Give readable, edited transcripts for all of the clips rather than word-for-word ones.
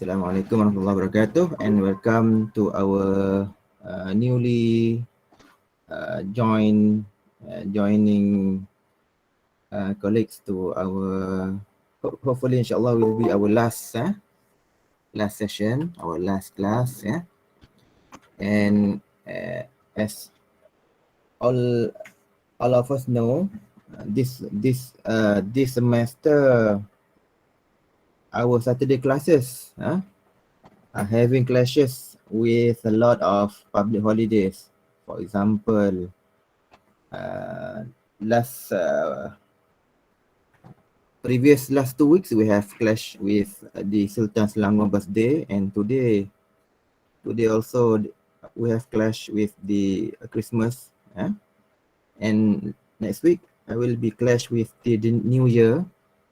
Assalamualaikum warahmatullahi wabarakatuh, and welcome to our newly joining colleagues to our hopefully inshallah will be our last session, our last class, and as all of us know, this semester our Saturday classes are having clashes with a lot of public holidays. For example, last last 2 weeks we have clash with the Sultan Selangor birthday, and today also we have clash with the Christmas, and next week I will be clash with the New Year,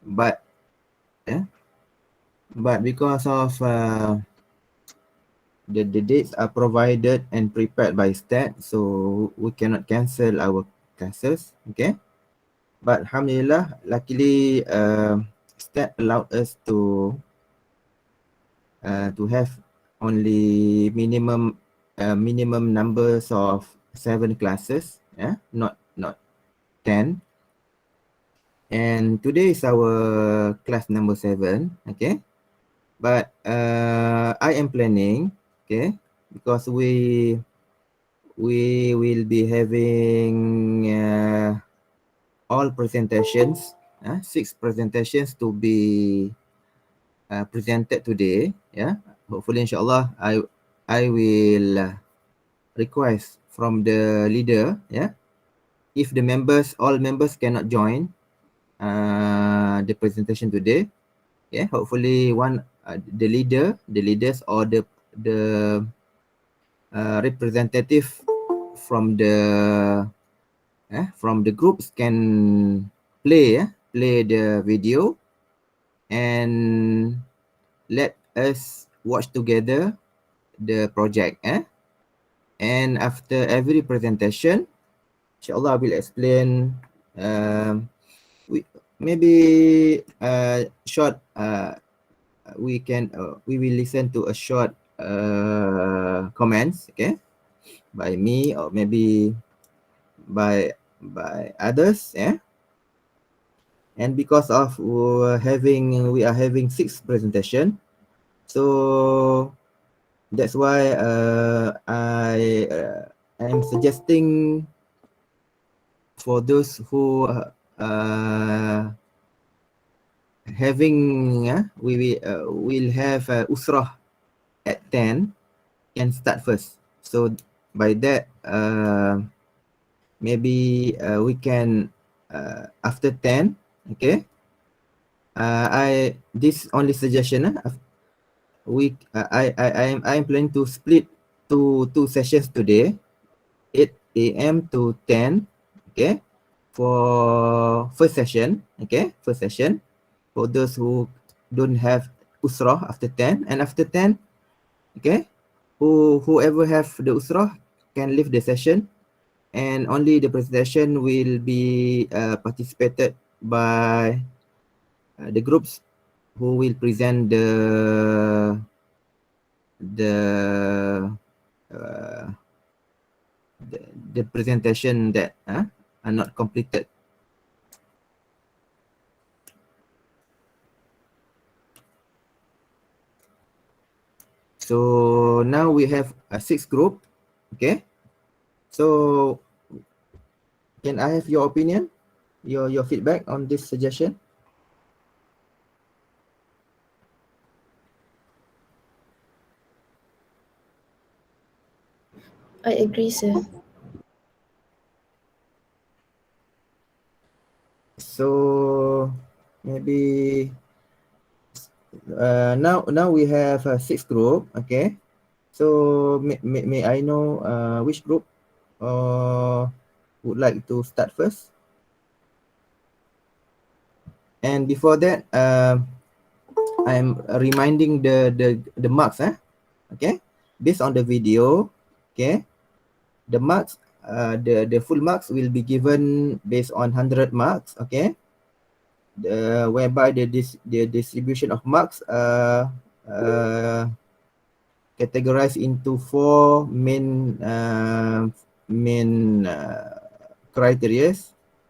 but because of the dates are provided and prepared by STAT, so we cannot cancel our classes, okay? But alhamdulillah, luckily STAT allowed us to have only minimum numbers of 7 classes, not 10. And today is our class number 7, okay? But I am planning, okay, because we will be having all presentations, 6 presentations to be presented today. Hopefully inshallah I will request from the leader, if the all members cannot join the presentation today, hopefully the leaders or the representative from the groups can play the video and let us watch together the project, and after every presentation inshallah I will explain maybe short we will listen to a short comments, okay, by me or maybe by others, and because of we are having 6 presentation, so that's why I am suggesting for those who having we will have usrah at 10 can start first, so by that maybe we can after 10, okay. This only suggestion, I'm planning to split two sessions today, 8 a.m. to 10, okay, for first session, for those who don't have usrah after 10, and after 10, okay, whoever have the usrah can leave the session, and only the presentation will be participated by the groups who will present the presentation that are not completed. So now we have a 6 group, okay. So can I have your opinion, your feedback on this suggestion? I agree, sir. So maybe now we have a 6 group, okay. So may I know which group would like to start first? And before that, I'm reminding the marks, okay, based on the video, okay. The marks, the full marks will be given based on 100 marks, okay. Whereby the distribution of marks categorized into four main criteria,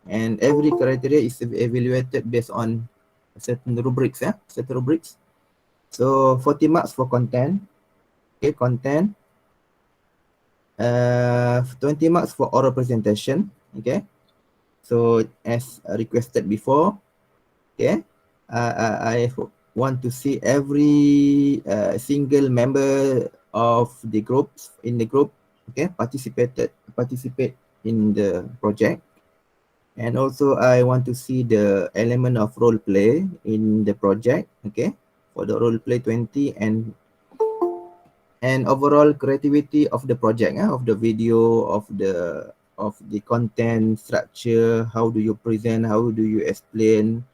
and every criteria is evaluated based on certain rubrics. Certain rubrics. So 40 marks for content. Okay, content. 20 marks for oral presentation. Okay. So as requested before, okay, I want to see every single member of the groups in the group, okay, participate in the project. And also I want to see the element of role play in the project, okay, for the role play 20, and overall creativity of the project, of the video, of the content structure. How do you present, how do you explain,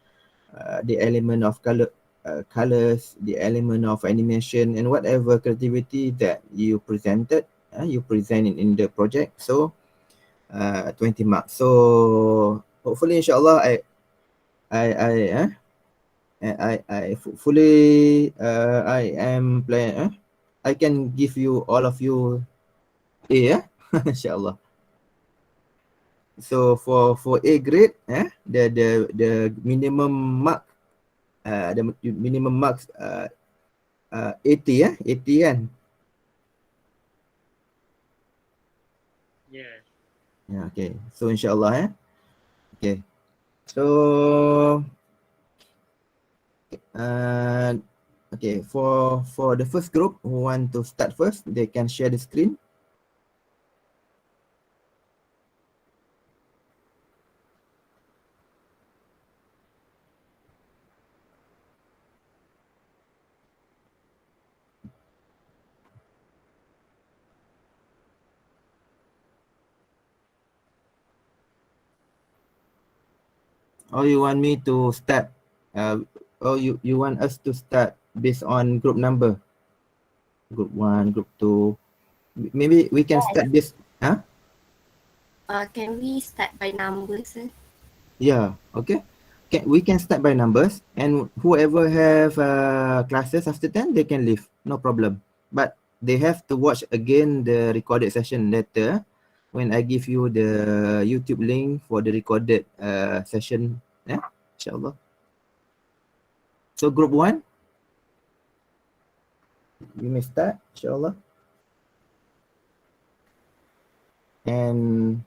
the element of colors, the element of animation, and whatever creativity that you presented, you present in the project. So 20 marks. So hopefully inshallah I fully I am plan I can give you all of you A, inshallah. So for A grade, the minimum mark, the minimum marks 80, 80 kan. Yes. Yeah, okay. So inshallah, okay. So okay, for the first group who want to start first, they can share the screen. Or you want me to start, or you want us to start based on group number? Group 1, group 2. Maybe we can start this, Can we start by numbers? yeah, okay. We can start by numbers, and whoever have classes after 10, they can leave, no problem. But they have to watch again the recorded session later when I give you the YouTube link for the recorded session. Yeah, inshallah. So group 1, you may start, inshallah. And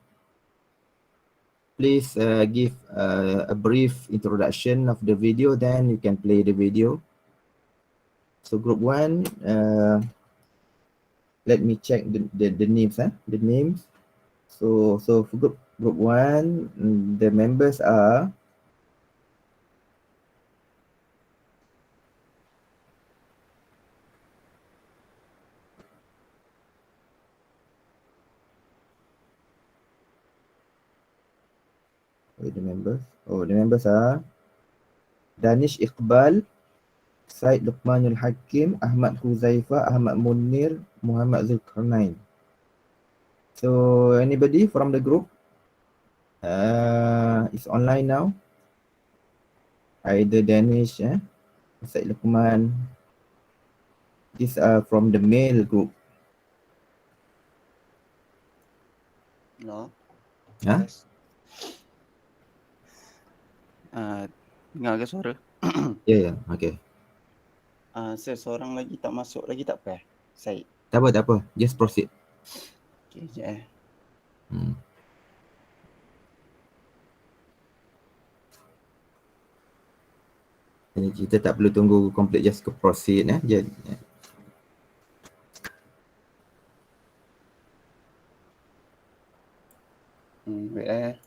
please give a brief introduction of the video, then you can play the video. So group 1, let me check the names, the names. So for group 1, the members are the members. Oh, the members are Danish Iqbal, Said Luqmanul Hakim, Ahmad Huzaifah, Ahmad Munir, Muhammad Zulkarnain. So anybody from the group is online now? Either Danish, Said Luqman. These are from the male group. No. Huh? Yes. Dengar ke suara? Yeah, okay. Saya seorang lagi tak masuk lagi tak apa? Syed. Tak apa. Just proceed. Okay, sekejap Jadi kita tak perlu tunggu complete, just ke proceed. Wait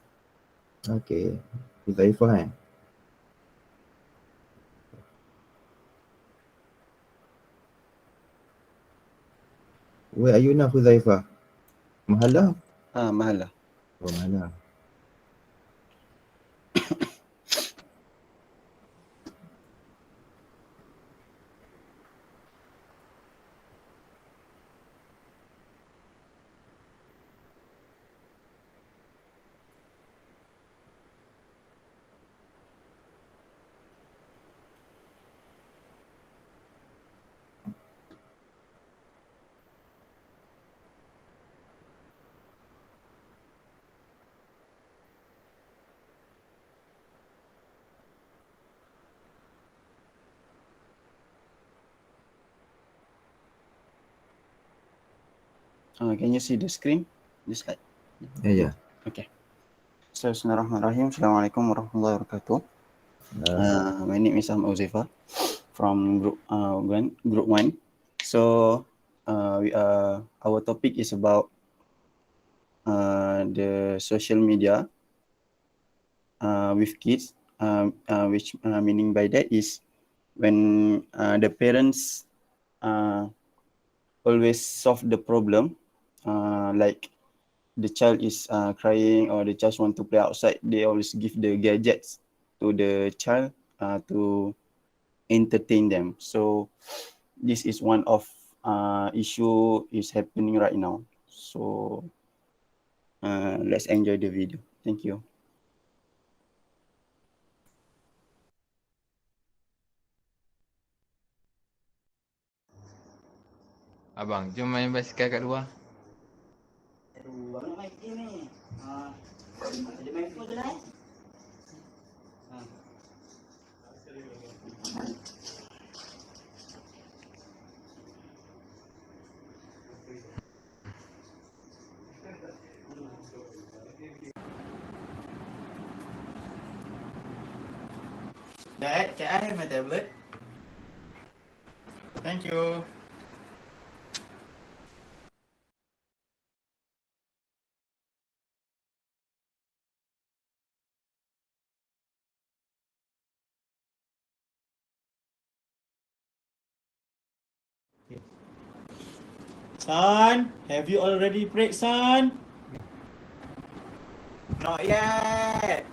Okay. Huzaifah Where are you now, Huzaifah? Mahala? Mahala. Oh, Mahala. Can you see the screen? This slide. Yeah. Okay. So, Bismillahirrahmanirrahim. Assalamualaikum warahmatullahi wabarakatuh. My name is Ahmad Uzaifa from group 1. So, our topic is about the social media with kids, which meaning by that is when the parents always solve the problem, like the child is crying or the child want to play outside, they always give the gadgets to the child to entertain them. So this is one of issue is happening right now. So let's enjoy the video. Thank you. Abang, jom main basikal kat luar. Aduh, abang nak main game ni. Ada main phone je lah. Dad, can I have my tablet? Thank you. Son, have you already prayed, son? Not yet.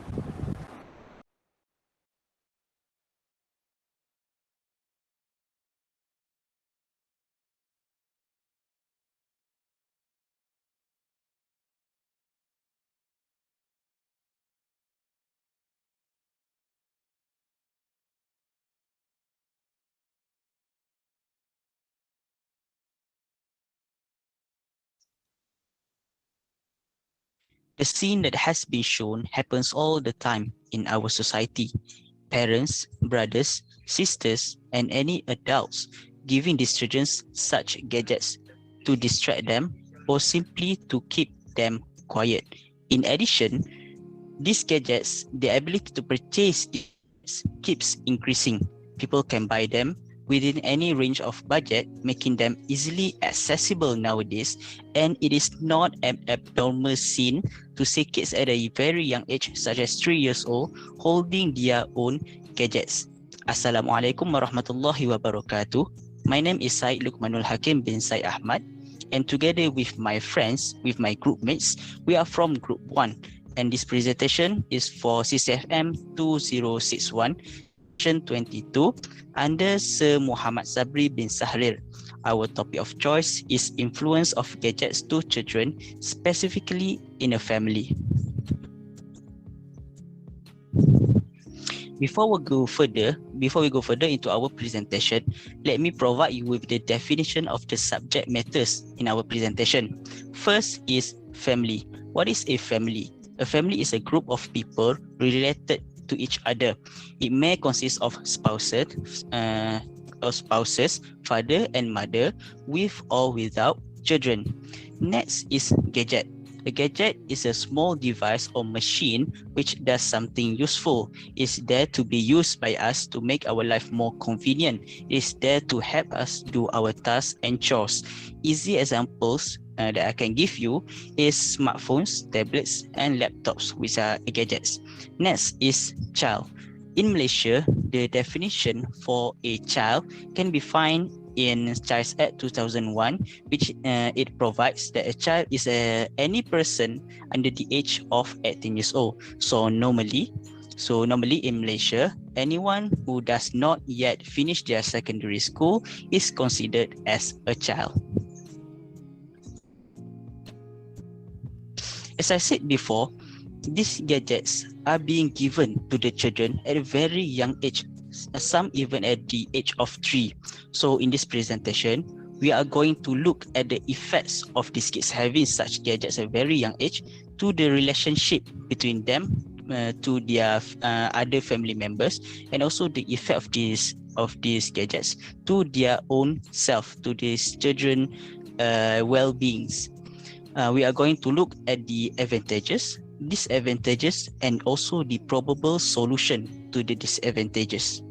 The scene that has been shown happens all the time in our society. Parents, brothers, sisters, and any adults giving these children such gadgets to distract them or simply to keep them quiet. In addition, these gadgets, the ability to purchase these keeps increasing. People can buy them within any range of budget, making them easily accessible nowadays, and it is not an abnormal scene to see kids at a very young age, such as 3 years old, holding their own gadgets. Assalamualaikum warahmatullahi wabarakatuh. My name is Said Lukmanul Hakim bin Said Ahmad, and together with my friends, with my group mates, we are from Group 1, and this presentation is for CCFM 2061, Section 22, under Sir Muhammad Sabri bin Sahrir. Our topic of choice is influence of gadgets to children, specifically in a family. Before we go further into our presentation, let me provide you with the definition of the subject matters in our presentation. First is family. What is a family? A family is a group of people related to each other. It may consist of spouses, father and mother, with or without children. Next is gadget. A gadget is a small device or machine which does something useful. It's there to be used by us to make our life more convenient. It's there to help us do our tasks and chores. Easy examples that I can give you is smartphones, tablets, and laptops, which are gadgets. Next is child. In Malaysia, the definition for a child can be found in Child's Act 2001, which it provides that a child is any person under the age of 18 years old. So normally in Malaysia, anyone who does not yet finish their secondary school is considered as a child. As I said before, these gadgets are being given to the children at a very young age, some even at the age of 3. So in this presentation, we are going to look at the effects of these kids having such gadgets at a very young age to the relationship between them to their other family members, and also the effect of these gadgets to their own self, to these children well-beings. we are going to look at the advantages, disadvantages, and also the probable solution to the disadvantages.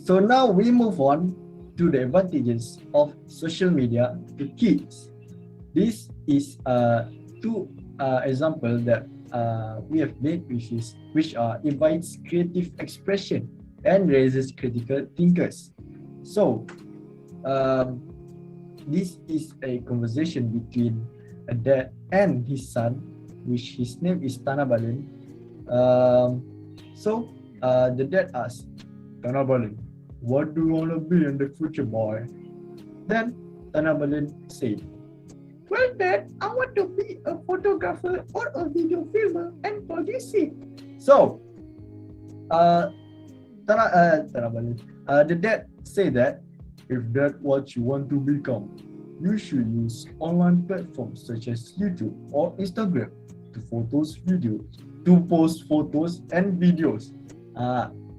So now we move on to the advantages of social media to kids. This is two examples that we have made, which invites creative expression and raises critical thinkers. So this is a conversation between a dad and his son, which his name is Tanabalin. The dad asks, Tanabalin, what do you want to be in the future, boy? Then Tanabalin said, well, Dad, I want to be a photographer or a video filmer and producer. So, the dad said that if that's what you want to become, you should use online platforms such as YouTube or Instagram to post photos and videos.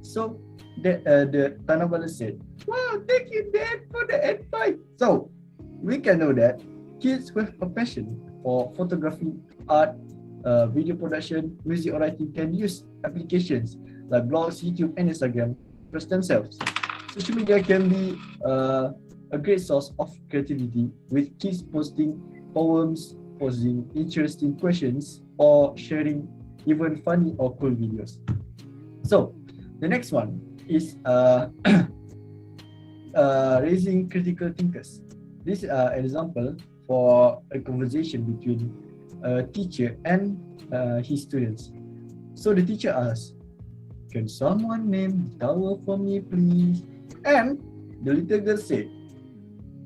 So the Tanabala said, wow, thank you, Dad, for the advice. So we can know that kids with a passion for photography, art, video production, music or writing can use applications like blogs, YouTube, and Instagram to express themselves. Social media can be a great source of creativity, with kids posting poems, posing interesting questions, or sharing even funny or cool videos. So the next one is raising critical thinkers. This is an example for a conversation between a teacher and his students. So the teacher asks, can someone name the tower for me, please? And the little girl said,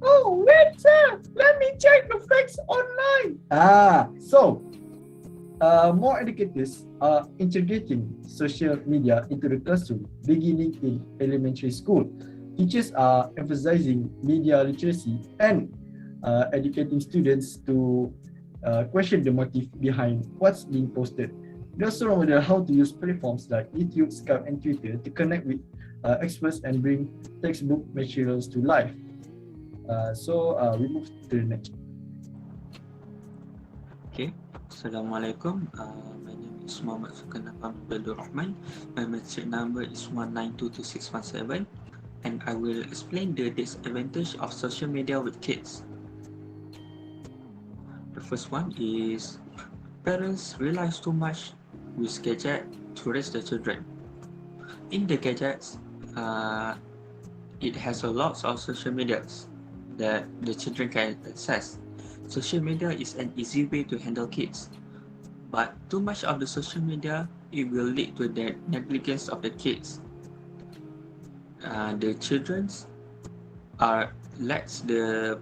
oh, wait, sir, let me check the facts online. More educators are integrating social media into the classroom beginning in elementary school. Teachers are emphasizing media literacy and educating students to question the motive behind what's being posted. They also model how to use platforms like YouTube, Skype, and Twitter to connect with experts and bring textbook materials to life. We move to the next. Okay, Assalamualaikum. My name is Muhammad Sukan Abdul Rahman. My message number is 1922617, and I will explain the disadvantage of social media with kids. The first one is parents relies too much with gadget to raise their children. In the gadgets, it has a lot of social medias that the children can access. Social media is an easy way to handle kids, but too much of the social media, it will lead to the negligence of the kids. The children lacks the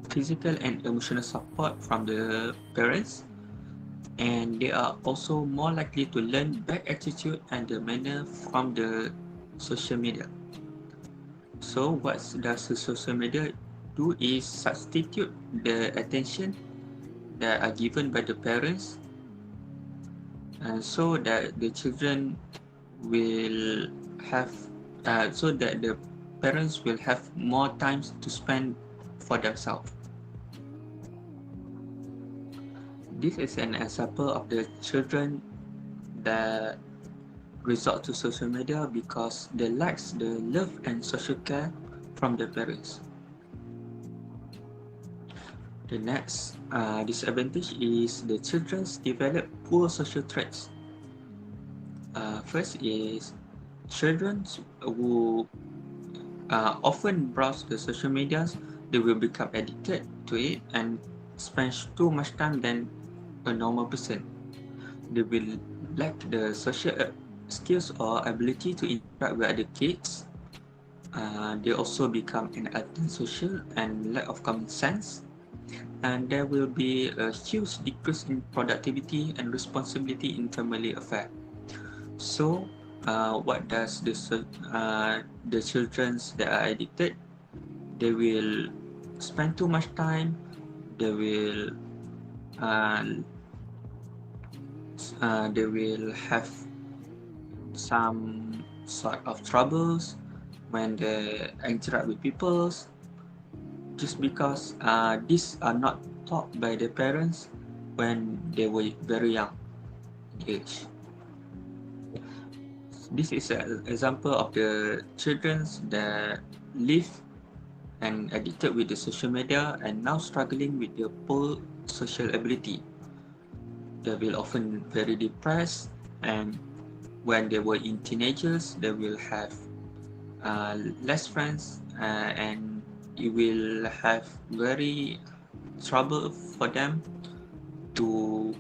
physical and emotional support from the parents, and they are also more likely to learn bad attitude and the manner from the social media. So what does the social media do is substitute the attention that are given by the parents, and so that the children will have so that the parents will have more time to spend for themselves. This is an example of the children that resort to social media because they lack the love and social care from their parents. The next disadvantage is the children develop poor social traits. First is children who often browse the social medias, they will become addicted to it and spend too much time than a normal person. They will lack the social skills or ability to interact with other kids. They also become antisocial and lack of common sense. And there will be a huge decrease in productivity and responsibility in family affairs. So, what does the children that are addicted? They will spend too much time. They will have some sort of troubles when they interact with people, just because these are not taught by the parents when they were very young age. This is an example of the children that live and addicted with the social media and now struggling with their poor social ability. They will often very depressed, and when they were in teenagers, they will have less friends, and it will have very trouble for them to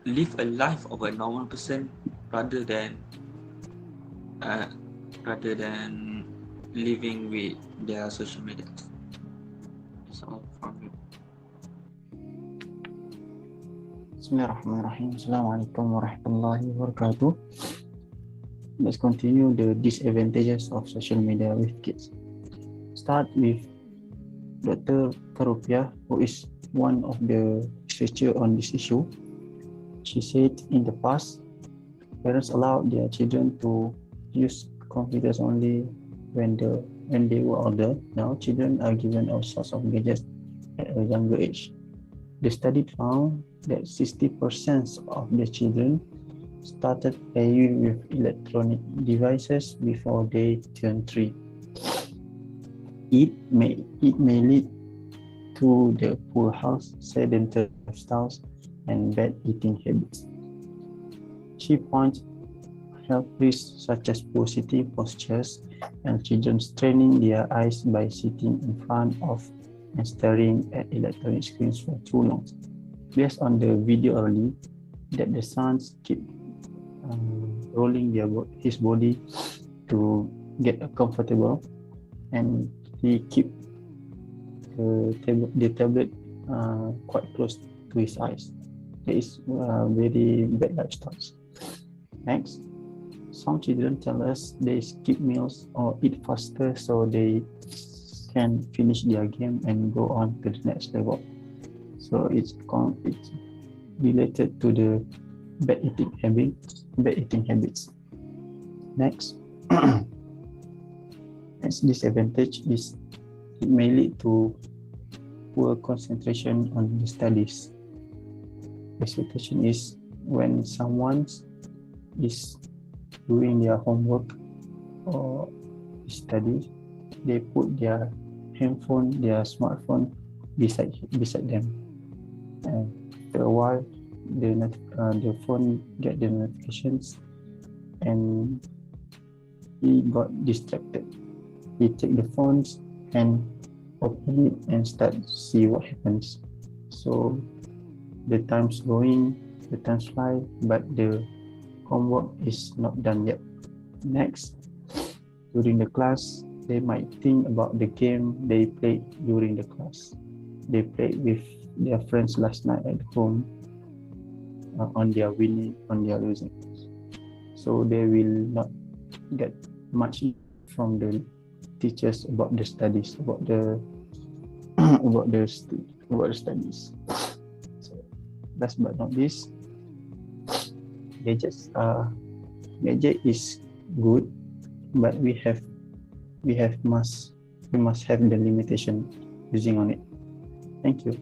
live a life of a normal person rather than living with their social media. That's all from me. Bismillahirrahmanirrahim. Assalamualaikum warahmatullahi wabarakatuh. Let's continue the disadvantages of social media with kids. Start with Dr. Karupia, who is one of the researchers on this issue. She said in the past, parents allowed their children to use computers only when they were older. Now children are given all sorts of gadgets at a younger age. The study found that 60% of the children started playing with electronic devices before they turn 3. It may lead to the poor health, sedentary lifestyles, and bad eating habits. She points health risks such as poor sitting postures and children straining their eyes by sitting in front of and staring at electronic screens for too long. Based on the video early, that the sons keep rolling his body to get comfortable, and he keep the tablet quite close to his eyes. That is very bad lifestyles. Next, some children tell us they skip meals or eat faster so they can finish their game and go on to the next level. So it's related to the bad eating habits. Next, next disadvantage is it may lead to poor concentration on the studies. The situation is when someone is doing their homework or study, they put their handphone, their smartphone beside them, and after a while the phone get the notifications and he got distracted. He take the phones and open it and start to see what happens. So the time's going, the time's fly, but the homework is not done yet. Next, during the class, they might think about the game they played during the class. They played with their friends last night at home on their winning, on their losing. So they will not get much from the teachers about the studies, about the studies. So last but not least, gadget is good, but we must have the limitation using on it. Thank you.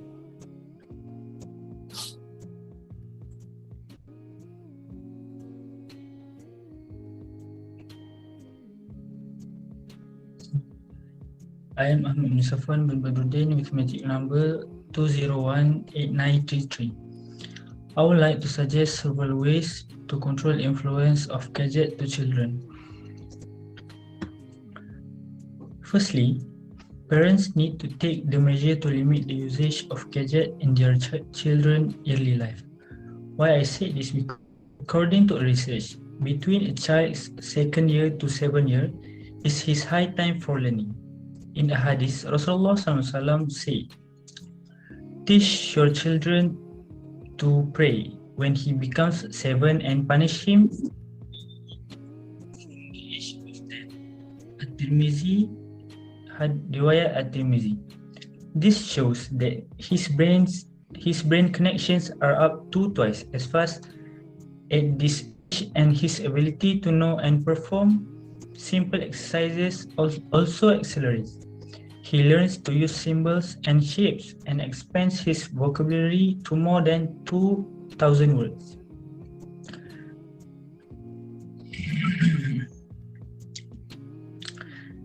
I am Ahmed Musafan bin Badruddin with magic number 2018933. I would like to suggest several ways to control influence of gadget to children. Firstly, parents need to take the measure to limit the usage of gadget in their children's early life. Why I say this? Because according to research, between a child's 2nd year to 7th year is his high time for learning. In a hadith, Rasulullah SAW said, "Teach your children to pray when he becomes 7 and punish him At-Tirmizi, riwayat At-Tirmizi. This shows that his brain connections are up to twice as fast at this age, and his ability to know and perform simple exercises also accelerates. He learns to use symbols and shapes and expands his vocabulary to more than 2,000 words.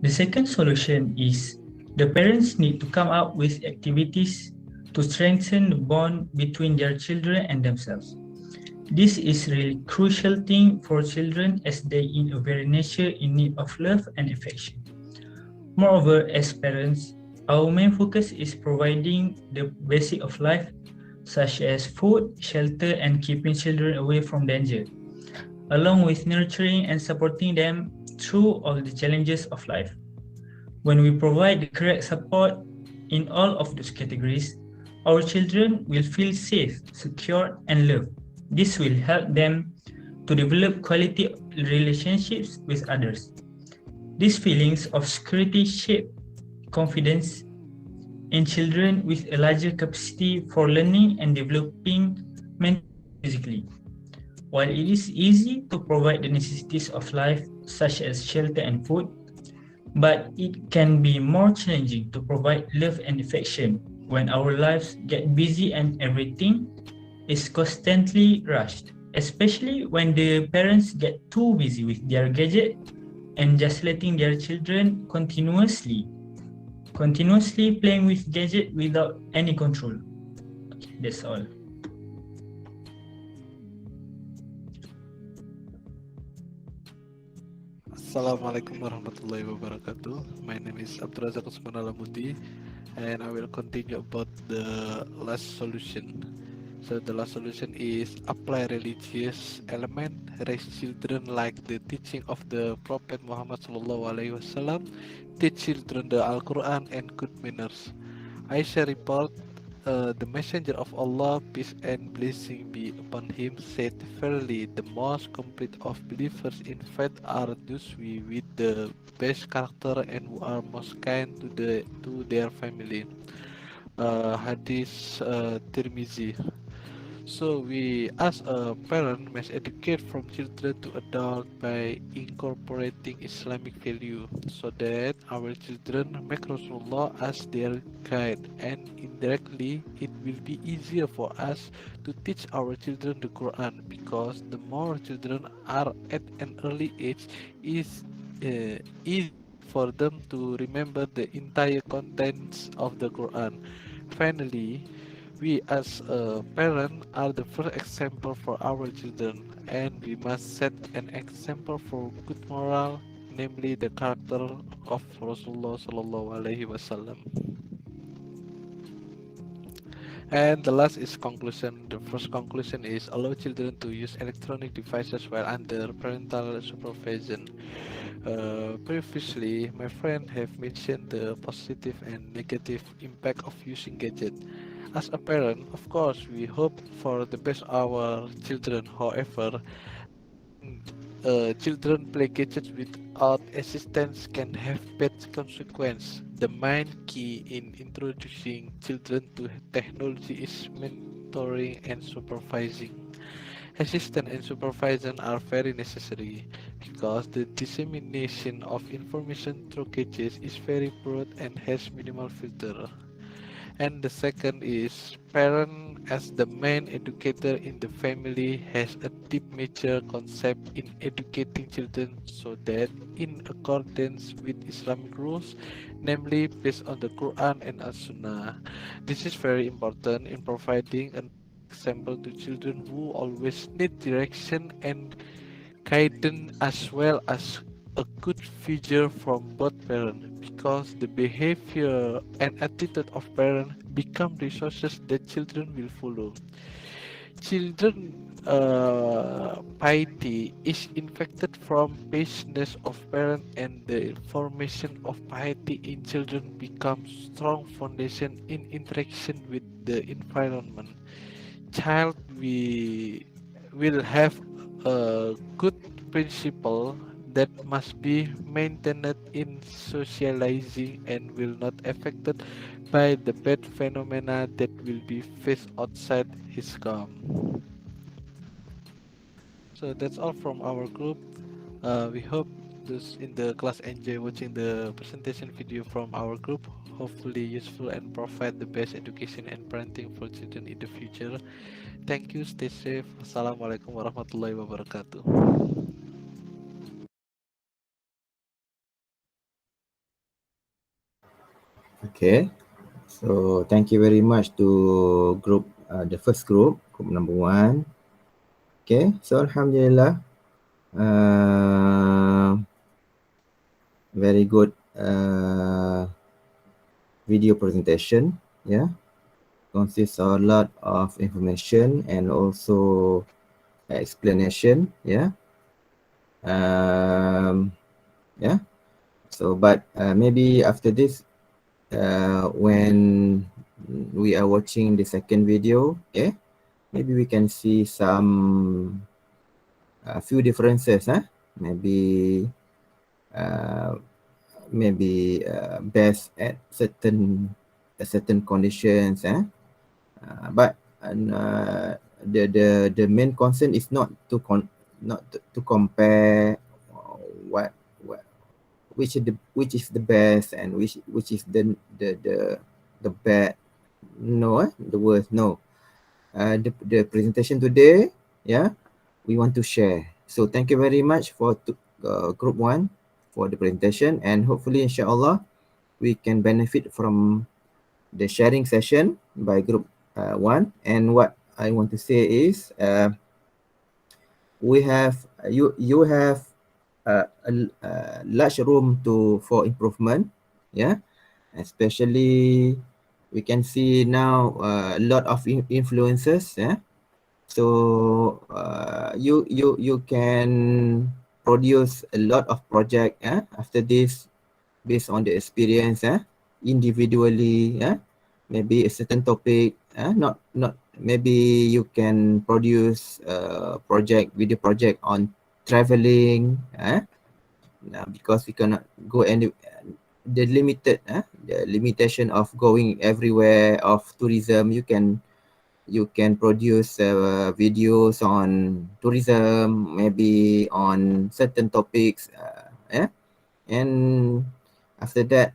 The second solution is the parents need to come up with activities to strengthen the bond between their children and themselves. This is really crucial thing for children as they in a very nature in need of love and affection. Moreover, as parents, our main focus is providing the basic of life such as food, shelter, and keeping children away from danger, along with nurturing and supporting them through all the challenges of life. When we provide the correct support in all of those categories, our children will feel safe, secure, and loved. This will help them to develop quality relationships with others. These feelings of security shape confidence in children with a larger capacity for learning and developing mentally and physically. While it is easy to provide the necessities of life, such as shelter and food, but it can be more challenging to provide love and affection when our lives get busy and everything is constantly rushed, especially when the parents get too busy with their gadget and just letting their children continuously playing with gadget without any control. Okay, that's all. Assalamualaikum warahmatullahi wabarakatuh. My name is Abdurazak Usman Alamuti, and I will continue about the last solution. So the last solution is apply religious element, raise children like the teaching of the Prophet Muhammad Sallallahu Alaihi Wasallam, teach children the Al-Quran and good manners. Aisha report, the messenger of Allah, peace and blessing be upon him, said, verily the most complete of believers in faith are those with the best character and who are most kind to their family. Hadith Tirmizi. So we as a parent must educate from children to adult by incorporating Islamic value so that our children make Rasulullah as their guide, and indirectly it will be easier for us to teach our children the Quran, because the more children are at an early age is easy for them to remember the entire contents of the Quran. Finally, we as a parent are the first example for our children, and we must set an example for good moral, namely the character of Rasulullah Sallallahu Alaihi Wasallam. And the last is conclusion. The first conclusion is allow children to use electronic devices while under parental supervision. Previously, my friend have mentioned the positive and negative impact of using gadget. As a parent, of course, we hope for the best our children. However, letting children play gadgets without assistance can have bad consequences. The main key in introducing children to technology is mentoring and supervising. Assistance and supervision are very necessary because the dissemination of information through gadgets is very broad and has minimal filter. And the second is parent as the main educator in the family has a deep major concept in educating children so that in accordance with Islamic rules, namely based on the Quran and As-Sunnah. This is very important in providing an example to children who always need direction and guidance as well as a good figure from both parents, because the behavior and attitude of parents become resources that children will follow. Children piety is infected from patience of parents, and the formation of piety in children becomes strong foundation in interaction with the environment. Child we will have a good principle that must be maintained in socializing and will not affected by the bad phenomena that will be faced outside his home. So that's all from our group. We hope those in the class enjoy watching the presentation video from our group. Hopefully useful and provide the best education and parenting for children in the future. Thank you. Stay safe. Assalamualaikum warahmatullahi wabarakatuh. Okay. So thank you very much to group the first group number 1. Okay. So alhamdulillah, very good video presentation. Yeah, consists of a lot of information and also explanation. Yeah. Yeah. So, but maybe after this, when we are watching the second video, okay, maybe we can see some few differences. Maybe best at certain conditions. But the main concern is not to compare what which is the best and which is the bad. No, the worst. No. The presentation today, yeah, we want to share. So thank you very much for group 1 for the presentation, and hopefully inshallah we can benefit from the sharing session by group 1. And what I want to say is we have you have a large room for improvement. Yeah, especially we can see now a lot of influencers. Yeah, so you can produce a lot of project after this based on the experience individually. Maybe a certain topic, not maybe you can produce video project on traveling. Because we cannot go any the limitation of going everywhere of tourism. You can produce videos on tourism, maybe on certain topics. And after that,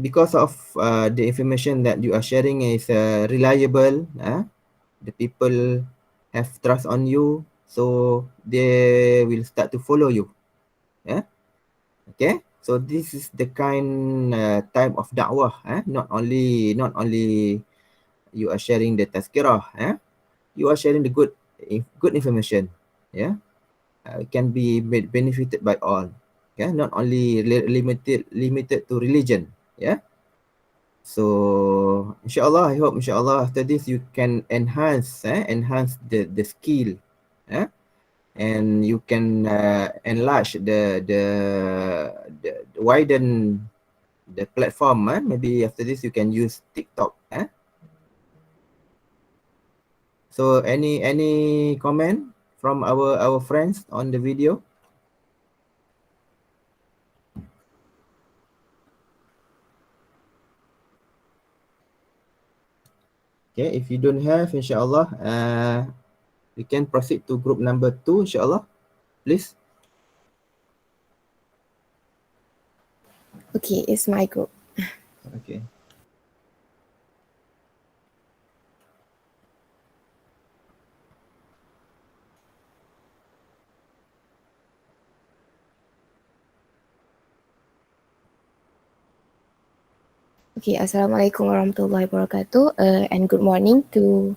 because of the information that you are sharing is reliable, the people have trust on you, so they will start to follow you. Okay, so this is the kind type of dakwah. Not only you are sharing the tazkirah, you are sharing the good information. It can be benefited by all. Not only limited to religion. So inshallah, I hope inshallah after this you can enhance the skill. And you can enlarge the widen the platform. Maybe after this you can use TikTok. So any comment from our friends on the video? Okay, if you don't have, inshallah, we can proceed to group number 2, inshallah. Please. Okay, it's my group. Okay. Okay, Assalamualaikum warahmatullahi wabarakatuh, and good morning to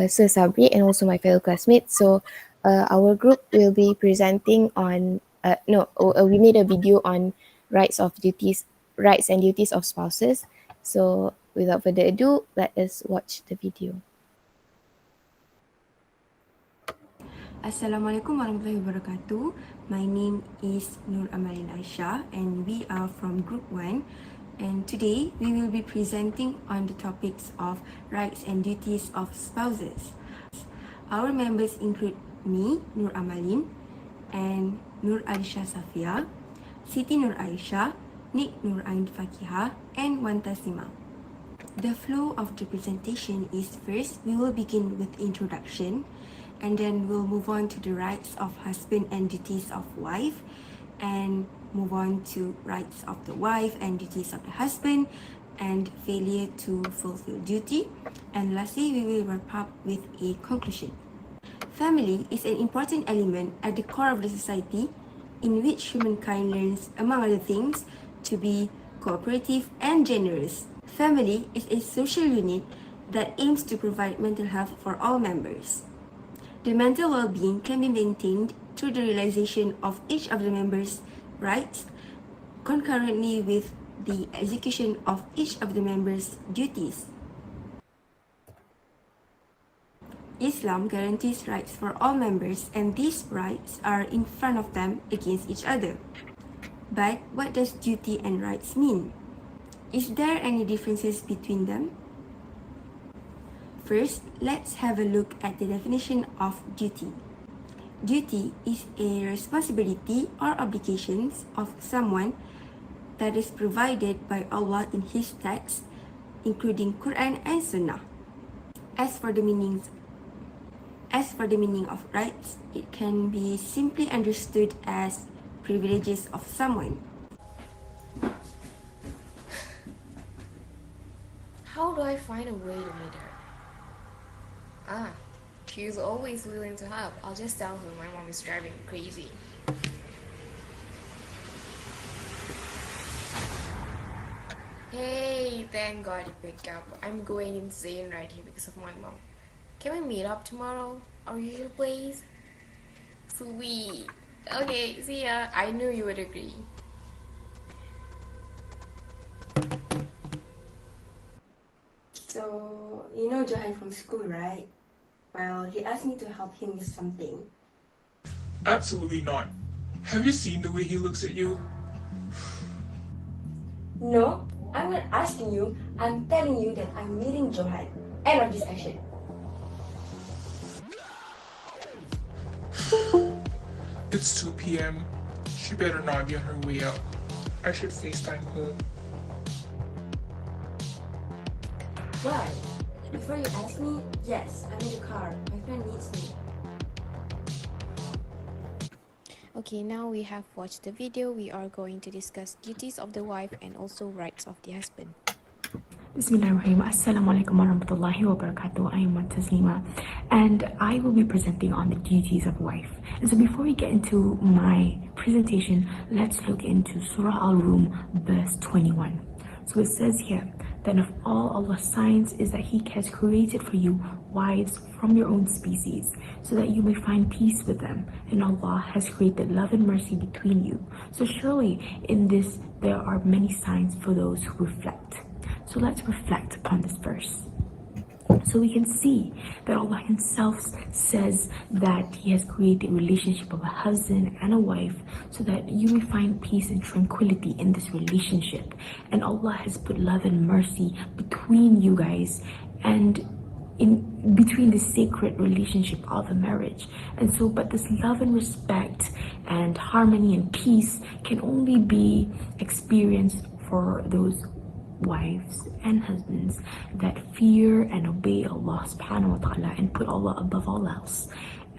Sir Sabri and also my fellow classmates. So our group will be presenting on, we made a video on rights and duties of spouses. So without further ado, let us watch the video. Assalamualaikum warahmatullahi wabarakatuh. My name is Nur Amalin Aisyah and we are from Group 1. And today we will be presenting on the topics of rights and duties of spouses. Our members include me, Nur Amalin, and Nur Alisha Safia, Siti Nur Aisyah, Nik Nur Ain Fakihah, and Wan Tasima. The flow of the presentation is, first we will begin with introduction, and then we'll move on to the rights of husband and duties of wife, and move on to rights of the wife and duties of the husband, and failure to fulfill duty, and lastly we will wrap up with a conclusion. Family is an important element at the core of the society in which humankind learns, among other things, to be cooperative and generous. Family is a social unit that aims to provide mental health for all members. The mental well-being can be maintained through the realization of each of the members' rights, concurrently with the execution of each of the members' duties. Islam guarantees rights for all members, and these rights are in front of them against each other. But what does duty and rights mean? Is there any differences between them? First, let's have a look at the definition of duty. Duty is a responsibility or obligations of someone that is provided by Allah in His text, including Quran and Sunnah. As for the meaning of rights, it can be simply understood as privileges of someone. How do I find a way to meet her? She's always willing to help. I'll just tell her my mom is driving me crazy. Hey, thank God you picked up. I'm going insane right here because of my mom. Can we meet up tomorrow? Our usual place? Sweet. Okay, see ya. I knew you would agree. So, you know Johan from school, right? Well, he asked me to help him with something. Absolutely not. Have you seen the way he looks at you? No, I'm not asking you. I'm telling you that I'm meeting Johan. End of discussion. It's 2 p.m. She better not be on her way out. I should FaceTime her. Why? Before you ask me, yes, I'm in the car. My friend needs me. Okay, now we have watched the video. We are going to discuss duties of the wife and also rights of the husband. Bismillahirrahmanirrahim. Assalamualaikum warahmatullahi wabarakatuh. I am Taslima, and I will be presenting on the duties of wife. And so before we get into my presentation, let's look into Surah Al-Rum, verse 21. So it says here that of all Allah's signs is that He has created for you wives from your own species, so that you may find peace with them, and Allah has created love and mercy between you. So surely in this there are many signs for those who reflect. So let's reflect upon this verse. So we can see that Allah Himself says that He has created a relationship of a husband and a wife so that you may find peace and tranquility in this relationship. And Allah has put love and mercy between you guys and in between the sacred relationship of a marriage. And so, but this love and respect and harmony and peace can only be experienced for those wives and husbands that fear and obey Allah subhanahu wa ta'ala and put Allah above all else,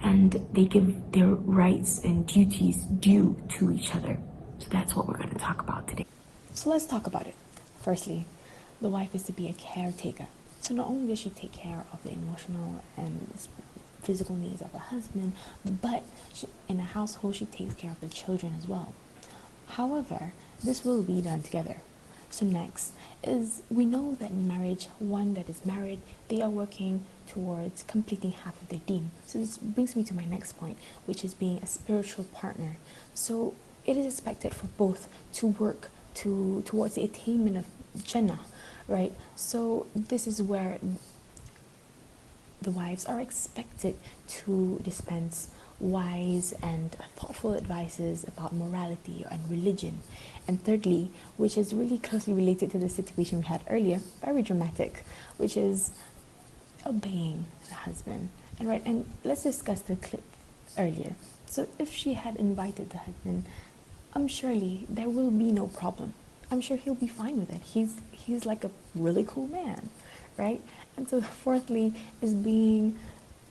and they give their rights and duties due to each other. So that's what we're going to talk about today. So let's talk about it. Firstly, the wife is to be a caretaker. So not only does she take care of the emotional and physical needs of her husband, but in a household she takes care of the children as well. However, this will be done together. So next is, we know that in marriage, one that is married, they are working towards completing half of their deen. So this brings me to my next point, which is being a spiritual partner. So it is expected for both to work towards the attainment of Jannah, right? So this is where the wives are expected to dispense wise and thoughtful advices about morality and religion. And thirdly, which is really closely related to the situation we had earlier, very dramatic, which is obeying the husband. And let's discuss the clip earlier. So if she had invited the husband, surely there will be no problem. I'm sure he'll be fine with it. He's like a really cool man, right? And so fourthly is being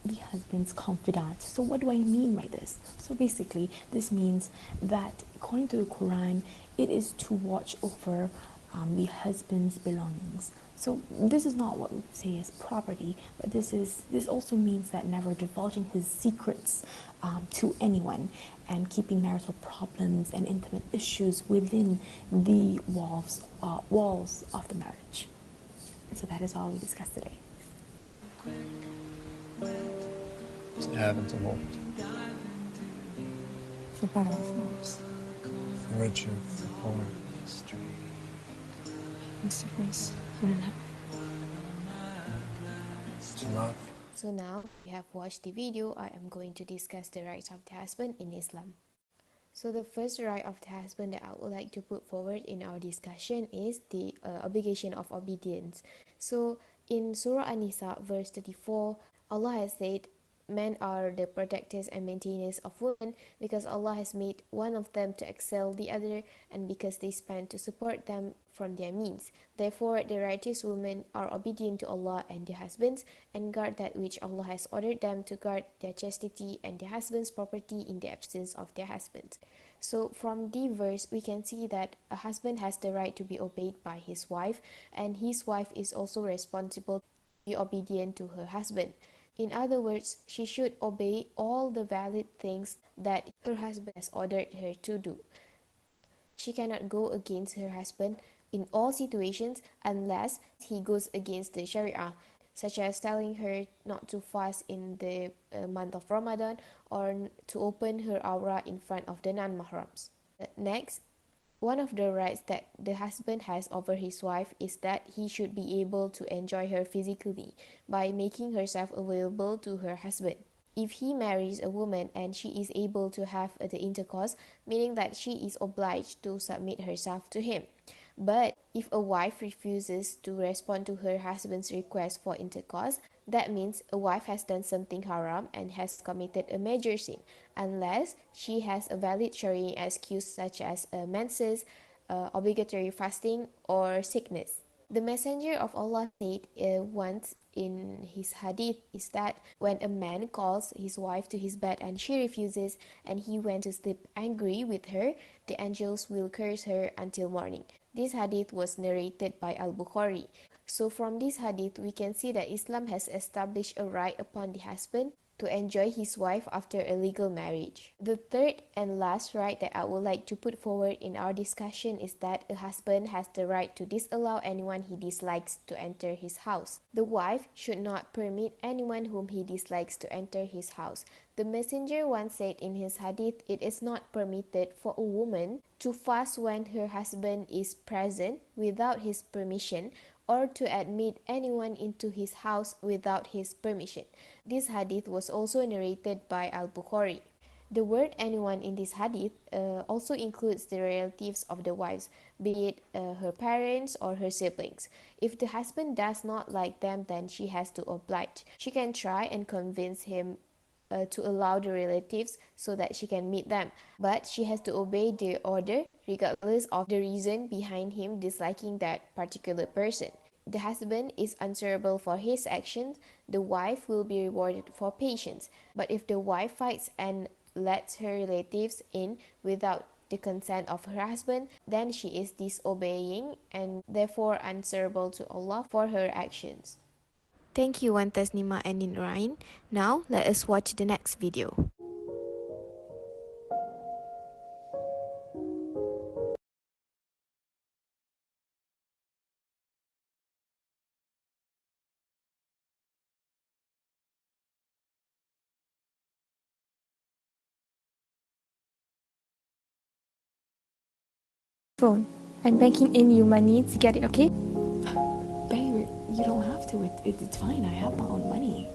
the husband's confidant. So, what do I mean by this? So, basically, this means that according to the Quran, it is to watch over the husband's belongings. So, this is not what we say is property, but this also means that never divulging his secrets to anyone and keeping marital problems and intimate issues within the walls of the marriage. So that is all we discussed today. Saya akan sembuh. For better or for worse. For richer, for poorer. Mr. Grace, what an To love. So now we have watched the video, I am going to discuss the rights of the husband in Islam. So the first right of the husband that I would like to put forward in our discussion is the obligation of obedience. So in Surah An-Nisa verse 34, Allah has said, men are the protectors and maintainers of women because Allah has made one of them to excel the other and because they spend to support them from their means. Therefore, the righteous women are obedient to Allah and their husbands and guard that which Allah has ordered them to guard their chastity and their husband's property in the absence of their husbands. So from the verse, we can see that a husband has the right to be obeyed by his wife and his wife is also responsible to be obedient to her husband. In other words, she should obey all the valid things that her husband has ordered her to do. She cannot go against her husband in all situations unless he goes against the Sharia, such as telling her not to fast in the month of Ramadan or to open her aura in front of the non-mahrams. Next, one of the rights that the husband has over his wife is that he should be able to enjoy her physically by making herself available to her husband. If he marries a woman and she is able to have the intercourse, meaning that she is obliged to submit herself to him. But if a wife refuses to respond to her husband's request for intercourse, that means a wife has done something haram and has committed a major sin, unless she has a valid Sharia excuse such as menses, obligatory fasting, or sickness. The Messenger of Allah said once in his hadith is that when a man calls his wife to his bed and she refuses and he went to sleep angry with her, the angels will curse her until morning. This hadith was narrated by Al-Bukhari. So from this hadith, we can see that Islam has established a right upon the husband to enjoy his wife after a legal marriage. The third and last right that I would like to put forward in our discussion is that a husband has the right to disallow anyone he dislikes to enter his house. The wife should not permit anyone whom he dislikes to enter his house. The messenger once said in his hadith, it is not permitted for a woman to fast when her husband is present without his permission or to admit anyone into his house without his permission. This hadith was also narrated by Al-Bukhari. The word anyone in this hadith also includes the relatives of the wives, be it her parents or her siblings. If the husband does not like them, then she has to oblige. She can try and convince him to allow the relatives so that she can meet them, but she has to obey their order regardless of the reason behind him disliking that particular person. The husband is answerable for his actions, the wife will be rewarded for patience. But if the wife fights and lets her relatives in without the consent of her husband, then she is disobeying and therefore answerable to Allah for her actions. Thank you, Wan Tasnima and Nurain. Now, let us watch the next video. Phone. I'm banking in you money to get it, okay? Babe, you don't have to. It's fine. I have my own money.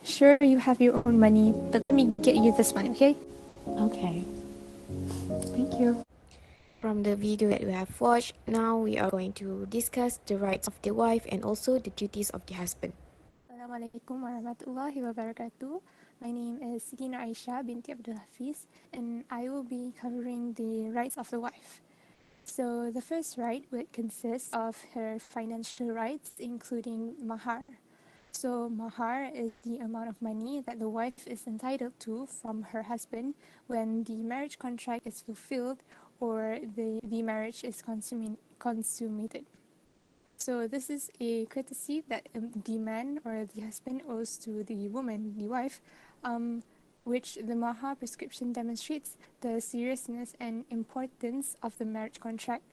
Sure, you have your own money, but let me get you this one, okay? Okay. Thank you. From the video that we have watched, now we are going to discuss the rights of the wife and also the duties of the husband. Assalamualaikum warahmatullahi wabarakatuh. My name is Sidina Aisha binti Abdul Hafiz, and I will be covering the rights of the wife. So the first right would consist of her financial rights, including mahar. So, mahar is the amount of money that the wife is entitled to from her husband when the marriage contract is fulfilled or the marriage is consummated. So, this is a courtesy that the man or the husband owes to the woman, the wife, which the mahar prescription demonstrates the seriousness and importance of the marriage contract,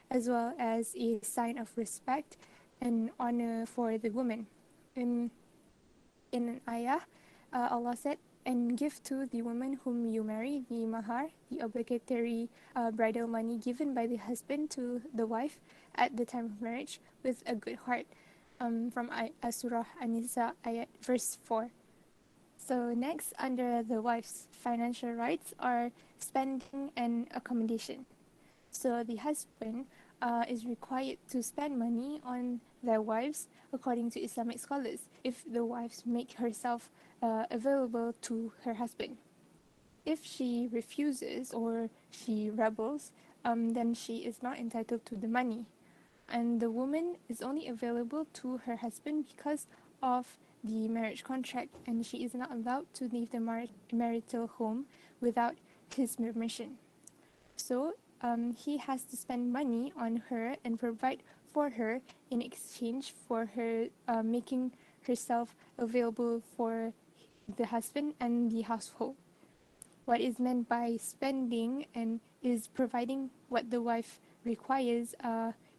as well as a sign of respect and honor for the woman. In an ayah, Allah said, "And give to the woman whom you marry the mahar, the obligatory bridal money given by the husband to the wife at the time of marriage, with a good heart." From Surah An-Nisa, ayat verse 4. So next, under the wife's financial rights are spending and accommodation. So the husband is required to spend money on their wives according to Islamic scholars if the wives make herself available to her husband. If she refuses or she rebels, then she is not entitled to the money. And the woman is only available to her husband because of the marriage contract, and she is not allowed to leave the marital home without his permission. So he has to spend money on her and provide for her in exchange for her making herself available for the husband and the household. What is meant by spending and is providing what the wife requires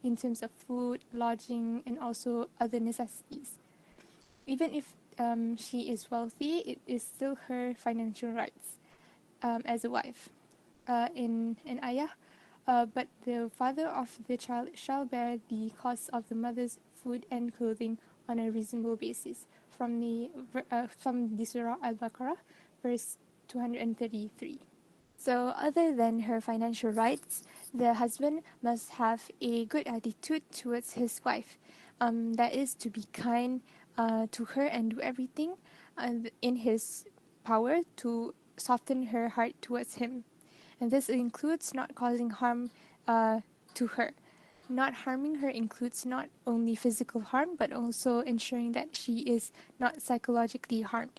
in terms of food, lodging, and also other necessities. Even if she is wealthy, it is still her financial rights as a wife. In an ayah, but the father of the child shall bear the cost of the mother's food and clothing on a reasonable basis, from the Surah Al-Baqarah, verse 233. So, other than her financial rights, the husband must have a good attitude towards his wife. That is to be kind to her and do everything in his power to soften her heart towards him. And this includes not causing harm to her. Not harming her includes not only physical harm, but also ensuring that she is not psychologically harmed.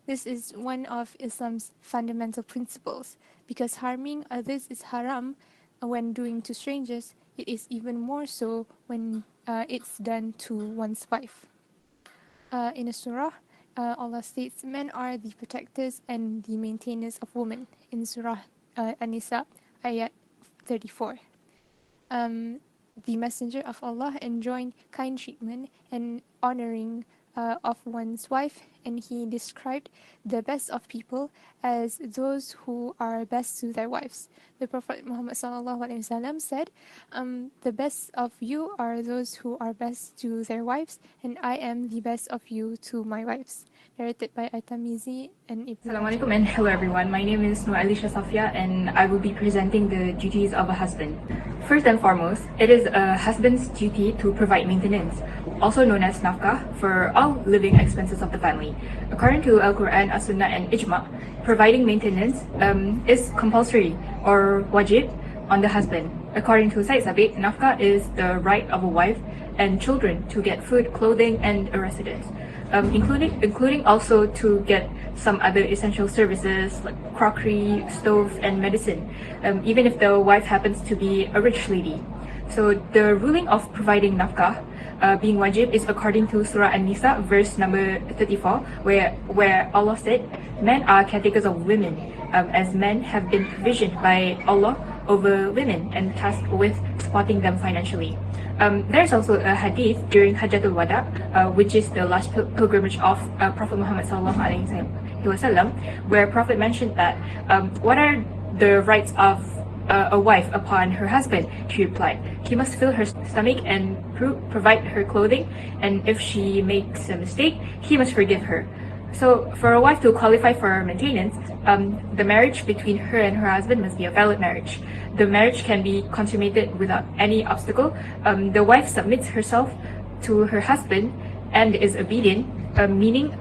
This is one of Islam's fundamental principles. Because harming others is haram when doing to strangers, it is even more so when it's done to one's wife. In a surah, Allah states, "Men are the protectors and the maintainers of women," in Surah An-Nisa, ayat 34. The Messenger of Allah enjoined kind treatment and honoring of one's wife, and he described the best of people as those who are best to their wives. The Prophet Muhammad ﷺ said, "The best of you are those who are best to their wives, and I am the best of you to my wives." Narrated by At-Tamizi and Ibn Assalamualaikum and hello everyone. My name is Nur Alisha Safia and I will be presenting the duties of a husband. First and foremost, it is a husband's duty to provide maintenance, also known as nafkah, for all living expenses of the family. According to Al-Quran, As-Sunnah and Ijma', providing maintenance is compulsory or wajib on the husband. According to Said Sabit, nafkah is the right of a wife and children to get food, clothing, and a residence. Including also to get some other essential services like crockery, stove, and medicine, even if the wife happens to be a rich lady. So the ruling of providing nafkah being wajib is according to Surah An-Nisa, verse number 34, where Allah said, "Men are categories of women, as men have been provisioned by Allah over women and tasked with supporting them financially." There's also a hadith during Hajjatul Wada, which is the last pilgrimage of Prophet Muhammad ﷺ, where Prophet mentioned that what are the rights of a wife upon her husband? She replied, "He must fill her stomach and provide her clothing, and if she makes a mistake, he must forgive her." So for a wife to qualify for maintenance, the marriage between her and her husband must be a valid marriage. The marriage can be consummated without any obstacle. The wife submits herself to her husband and is obedient, meaning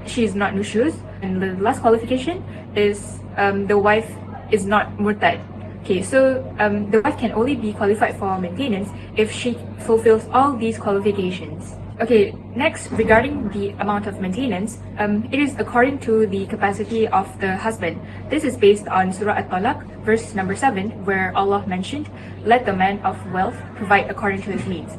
she is not nushuz. And the last qualification is the wife is not murtad. Okay, so the wife can only be qualified for maintenance if she fulfills all these qualifications. Okay, next, regarding the amount of maintenance, it is according to the capacity of the husband. This is based on Surah At-Talaq, verse number 7, where Allah mentioned, "Let the man of wealth provide according to his needs,"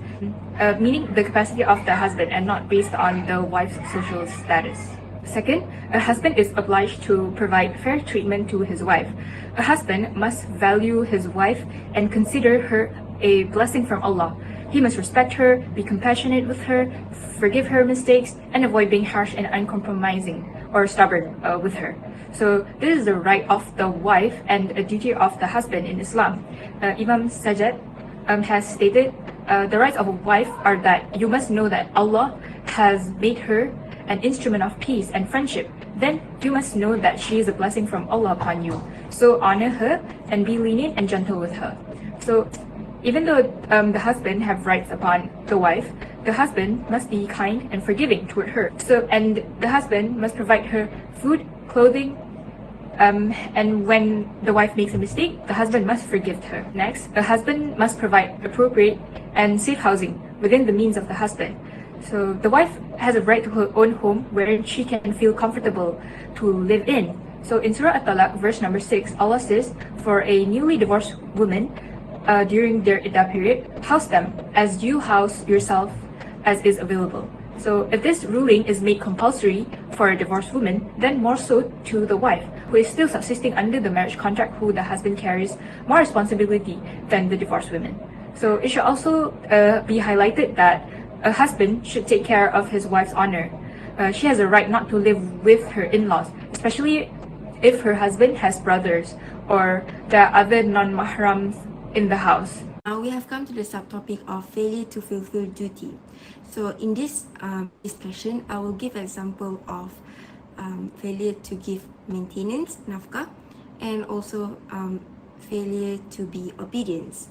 meaning the capacity of the husband and not based on the wife's social status. Second, a husband is obliged to provide fair treatment to his wife. A husband must value his wife and consider her a blessing from Allah. He must respect her, be compassionate with her, forgive her mistakes, and avoid being harsh and uncompromising or stubborn with her. So this is the right of the wife and a duty of the husband in Islam. Imam Sajjad has stated, the rights of a wife are that you must know that Allah has made her an instrument of peace and friendship. Then you must know that she is a blessing from Allah upon you. So honor her and be lenient and gentle with her. So even though the husband have rights upon the wife, the husband must be kind and forgiving toward her. And the husband must provide her food, clothing, and when the wife makes a mistake, the husband must forgive her. Next, the husband must provide appropriate and safe housing within the means of the husband. So the wife has a right to her own home wherein she can feel comfortable to live in. So in Surah At-Talaq, verse number 6, Allah says, for a newly divorced woman, during their iddah period, house them as you house yourself as is available. So if this ruling is made compulsory for a divorced woman, then more so to the wife, who is still subsisting under the marriage contract, who the husband carries more responsibility than the divorced women. So it should also be highlighted that a husband should take care of his wife's honor. She has a right not to live with her in-laws, especially if her husband has brothers or there are other non-mahrams in the house. Now we have come to the subtopic of failure to fulfill duty. So in this discussion, I will give example of failure to give maintenance, nafkah, and also failure to be obedience,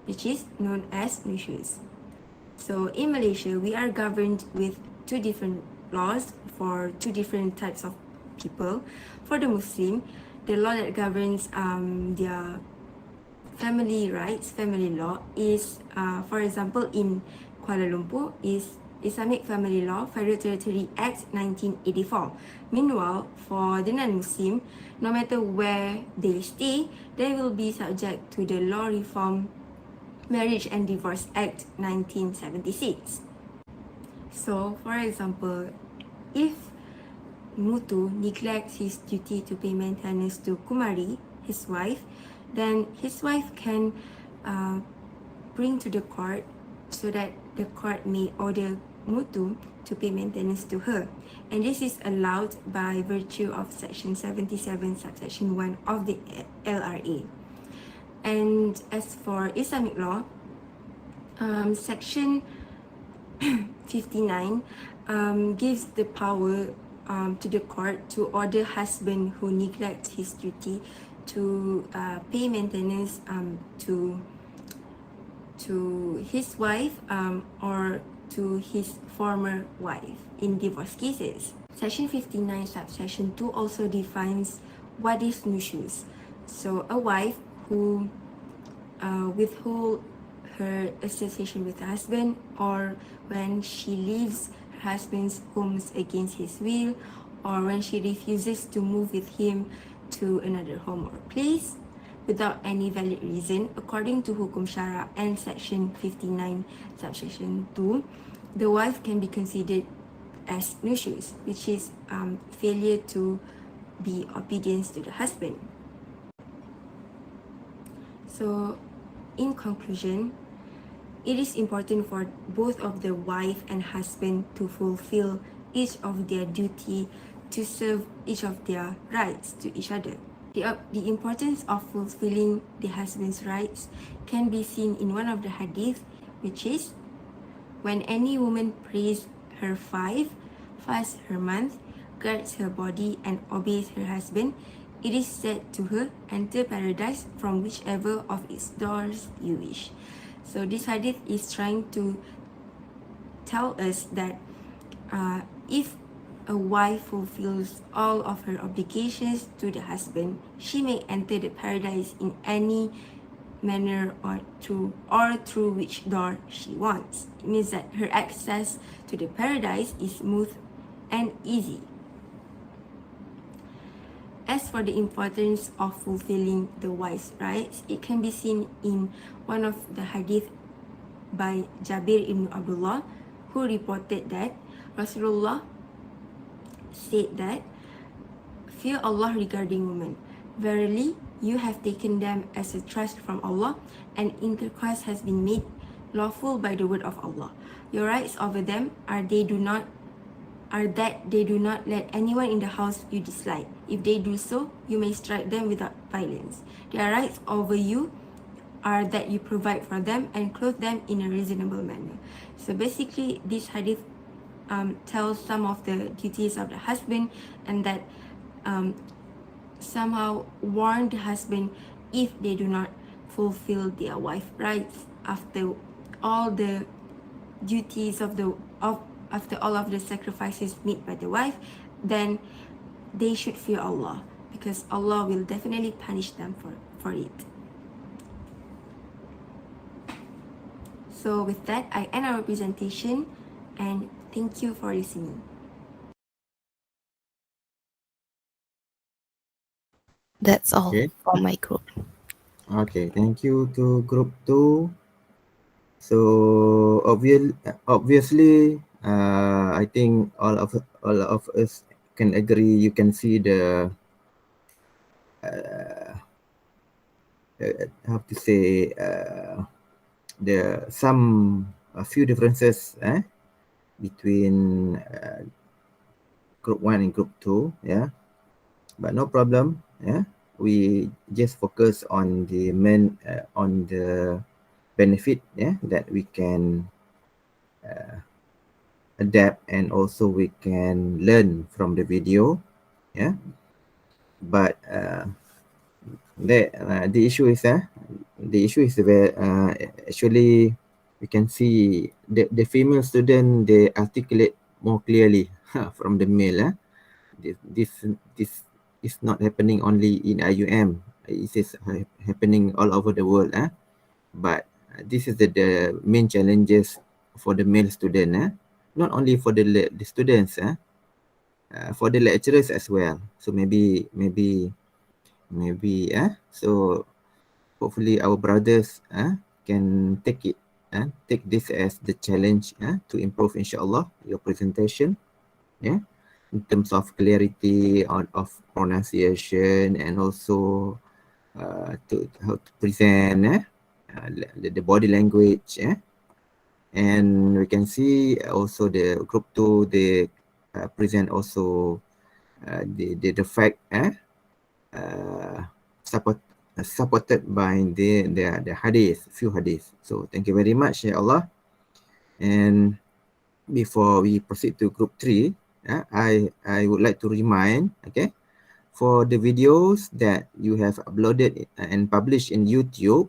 which is known as nusyuz. So in Malaysia, we are governed with two different laws for two different types of people. For the Muslim, the law that governs their family rights, family law is, for example, in Kuala Lumpur is Islamic Family Law, Federal Territory Act 1984. Meanwhile, for the non-Muslim, no matter where they stay, they will be subject to the Law Reform Marriage and Divorce Act 1976. So, for example, if Mutu neglects his duty to pay maintenance to Kumari, his wife, then his wife can bring to the court so that the court may order Mutu to pay maintenance to her. And this is allowed by virtue of Section 77, Subsection 1 of the LRA. And as for Islamic law, Section 59 gives the power to the court to order husband who neglects his duty to pay maintenance to his wife or to his former wife in divorce cases. Section 59 subsection 2 also defines what is nusyuz. So a wife who withhold her association with her husband, or when she leaves her husband's homes against his will, or when she refuses to move with him to another home or place without any valid reason, according to Hukum Syara and Section 59 subsection 2, the wife can be considered as nusyuz, which is failure to be obedience to the husband. So in conclusion, it is important for both of the wife and husband to fulfill each of their duty to serve each of their rights to each other. The importance of fulfilling the husband's rights can be seen in one of the hadith, which is, when any woman prays her 5, fasts her month, guards her body and obeys her husband, it is said to her, enter paradise from whichever of its doors you wish. So this hadith is trying to tell us that if a wife fulfills all of her obligations to the husband, she may enter the paradise in any manner or through which door she wants. It means that her access to the paradise is smooth and easy. As for the importance of fulfilling the wife's rights, it can be seen in one of the hadith by Jabir ibn Abdullah, who reported that Rasulullah said that, "Fear Allah regarding women. Verily, you have taken them as a trust from Allah, and intercourse has been made lawful by the word of Allah. Your rights over them are that they do not let anyone in the house you dislike. If they do so, you may strike them without violence. Their rights over you are that you provide for them and clothe them in a reasonable manner." So basically, this hadith tells some of the duties of the husband, and that somehow warn the husband if they do not fulfill their wife rights after all the duties after all of the sacrifices made by the wife, then they should fear Allah, because Allah will definitely punish them for it. So with that, I end our presentation, and thank you for listening. That's all Okay. for my group. Okay, thank you to group 2. So obviously, I think all of us can agree. You can see the how to say the some a few differences between group 1 and group 2. Yeah, but no problem. Yeah, we just focus on the main on the benefit that we can adapt, and also we can learn from the video. Yeah, but the issue is where actually we can see the female student, they articulate more clearly from the male. This is not happening only in IUM. It is happening all over the world. But this is the main challenges for the male student. Not only for the students, for the lecturers as well. So maybe so hopefully our brothers can take this as the challenge to improve, inshallah, your presentation. Yeah, in terms of clarity of pronunciation, and also to how to present the body language. And we can see also the group 2, they present also the fact supported by the hadith, few hadith. So thank you very much, ya Allah. And before we proceed to group 3, I would like to remind, okay, for the videos that you have uploaded and published in YouTube,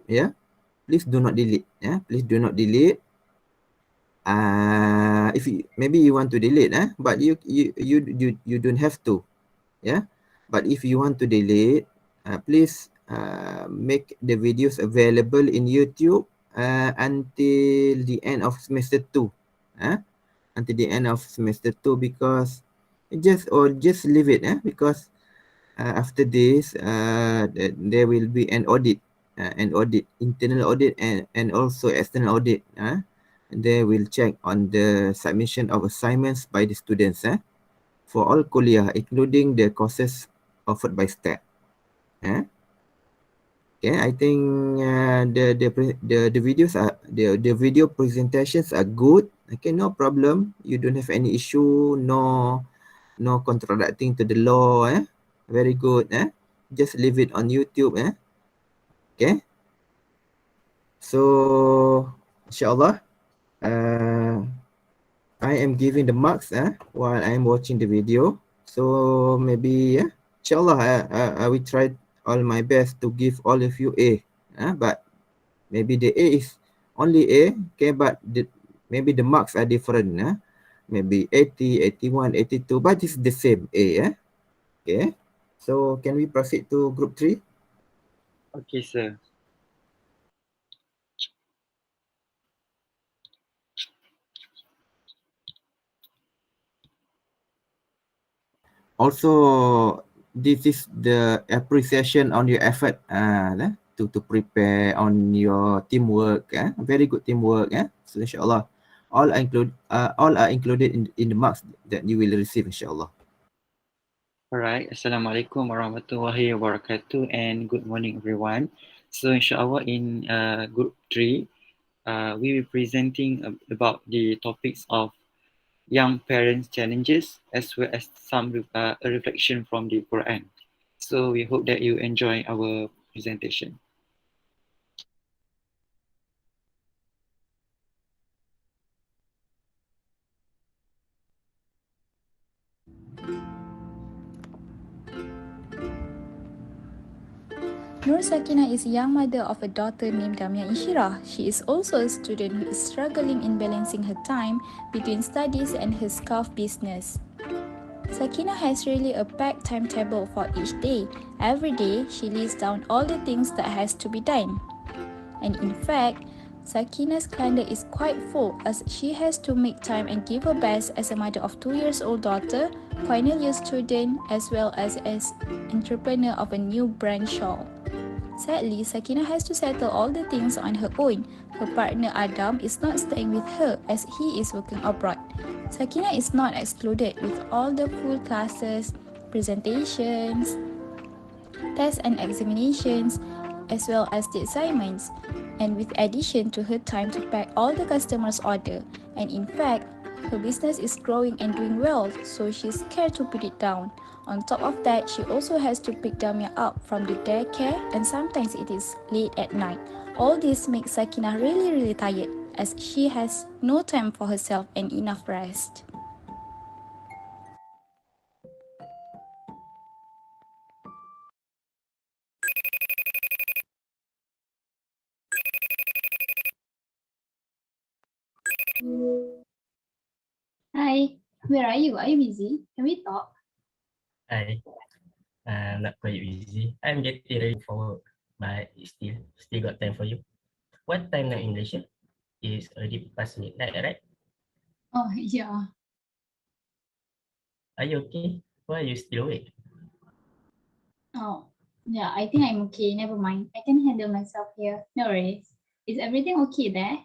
please do not delete. Please do not delete. If maybe you want to delete, but you don't have to. But if you want to delete, please make the videos available in YouTube until the end of semester 2. Until the end of semester 2, because just leave it, because after this there will be an audit, internal audit, and also external audit. They will check on the submission of assignments by the students for all kuliah, including the courses offered by STEP. Okay, I think the videos are the video presentations are good. Okay, no problem. You don't have any issue. No contradicting to the law. Very good. Just leave it on YouTube. Okay. So inshallah, I am giving the marks while I am watching the video. So maybe inshallah I will try all my best to give all of you A. But maybe the A is only A. Okay, but maybe the marks are different. Maybe 80, 81, 82, but it's the same A. Okay. So can we proceed to group 3? Okay, sir. also this is the appreciation on your effort to prepare on your teamwork. Very good teamwork. So inshallah, all are included in the marks that you will receive, inshallah. Alright, Assalamualaikum warahmatullahi wabarakatuh and good morning everyone. So inshallah in group 3, we will be presenting about the topics of young parents challenges as well as some a reflection from the Quran. So we hope that you enjoy our presentation. Nur Sakina is a young mother of a daughter named Damia Ishira. She is also a student who is struggling in balancing her time between studies and her scarf business. Sakina has really a packed timetable for each day. Every day, she lists down all the things that has to be done. And in fact, Sakina's calendar is quite full as she has to make time and give her best as a mother of 2-year-old daughter, final year student, as well as entrepreneur of a new brand shawl. Sadly, Sakina has to settle all the things on her own. Her partner Adam is not staying with her as he is working abroad. Sakina is not excluded with all the full classes, presentations, tests and examinations, as well as the assignments, and with addition to her time to pack all the customers' order. And in fact, her business is growing and doing well, so she's scared to put it down. On top of that, she also has to pick Damia up from the daycare, and sometimes it is late at night. All this makes Sakina really tired as she has no time for herself and enough rest. Hi, where are you? Are you busy? Can we talk? Hi, not quite busy. I'm getting ready for work, but still got time for you. What time now in Malaysia? It's already past midnight, right? Oh, yeah. Are you okay? Why are you still awake? Oh, yeah, I think I'm okay. Never mind. I can handle myself here. No worries. Is everything okay there?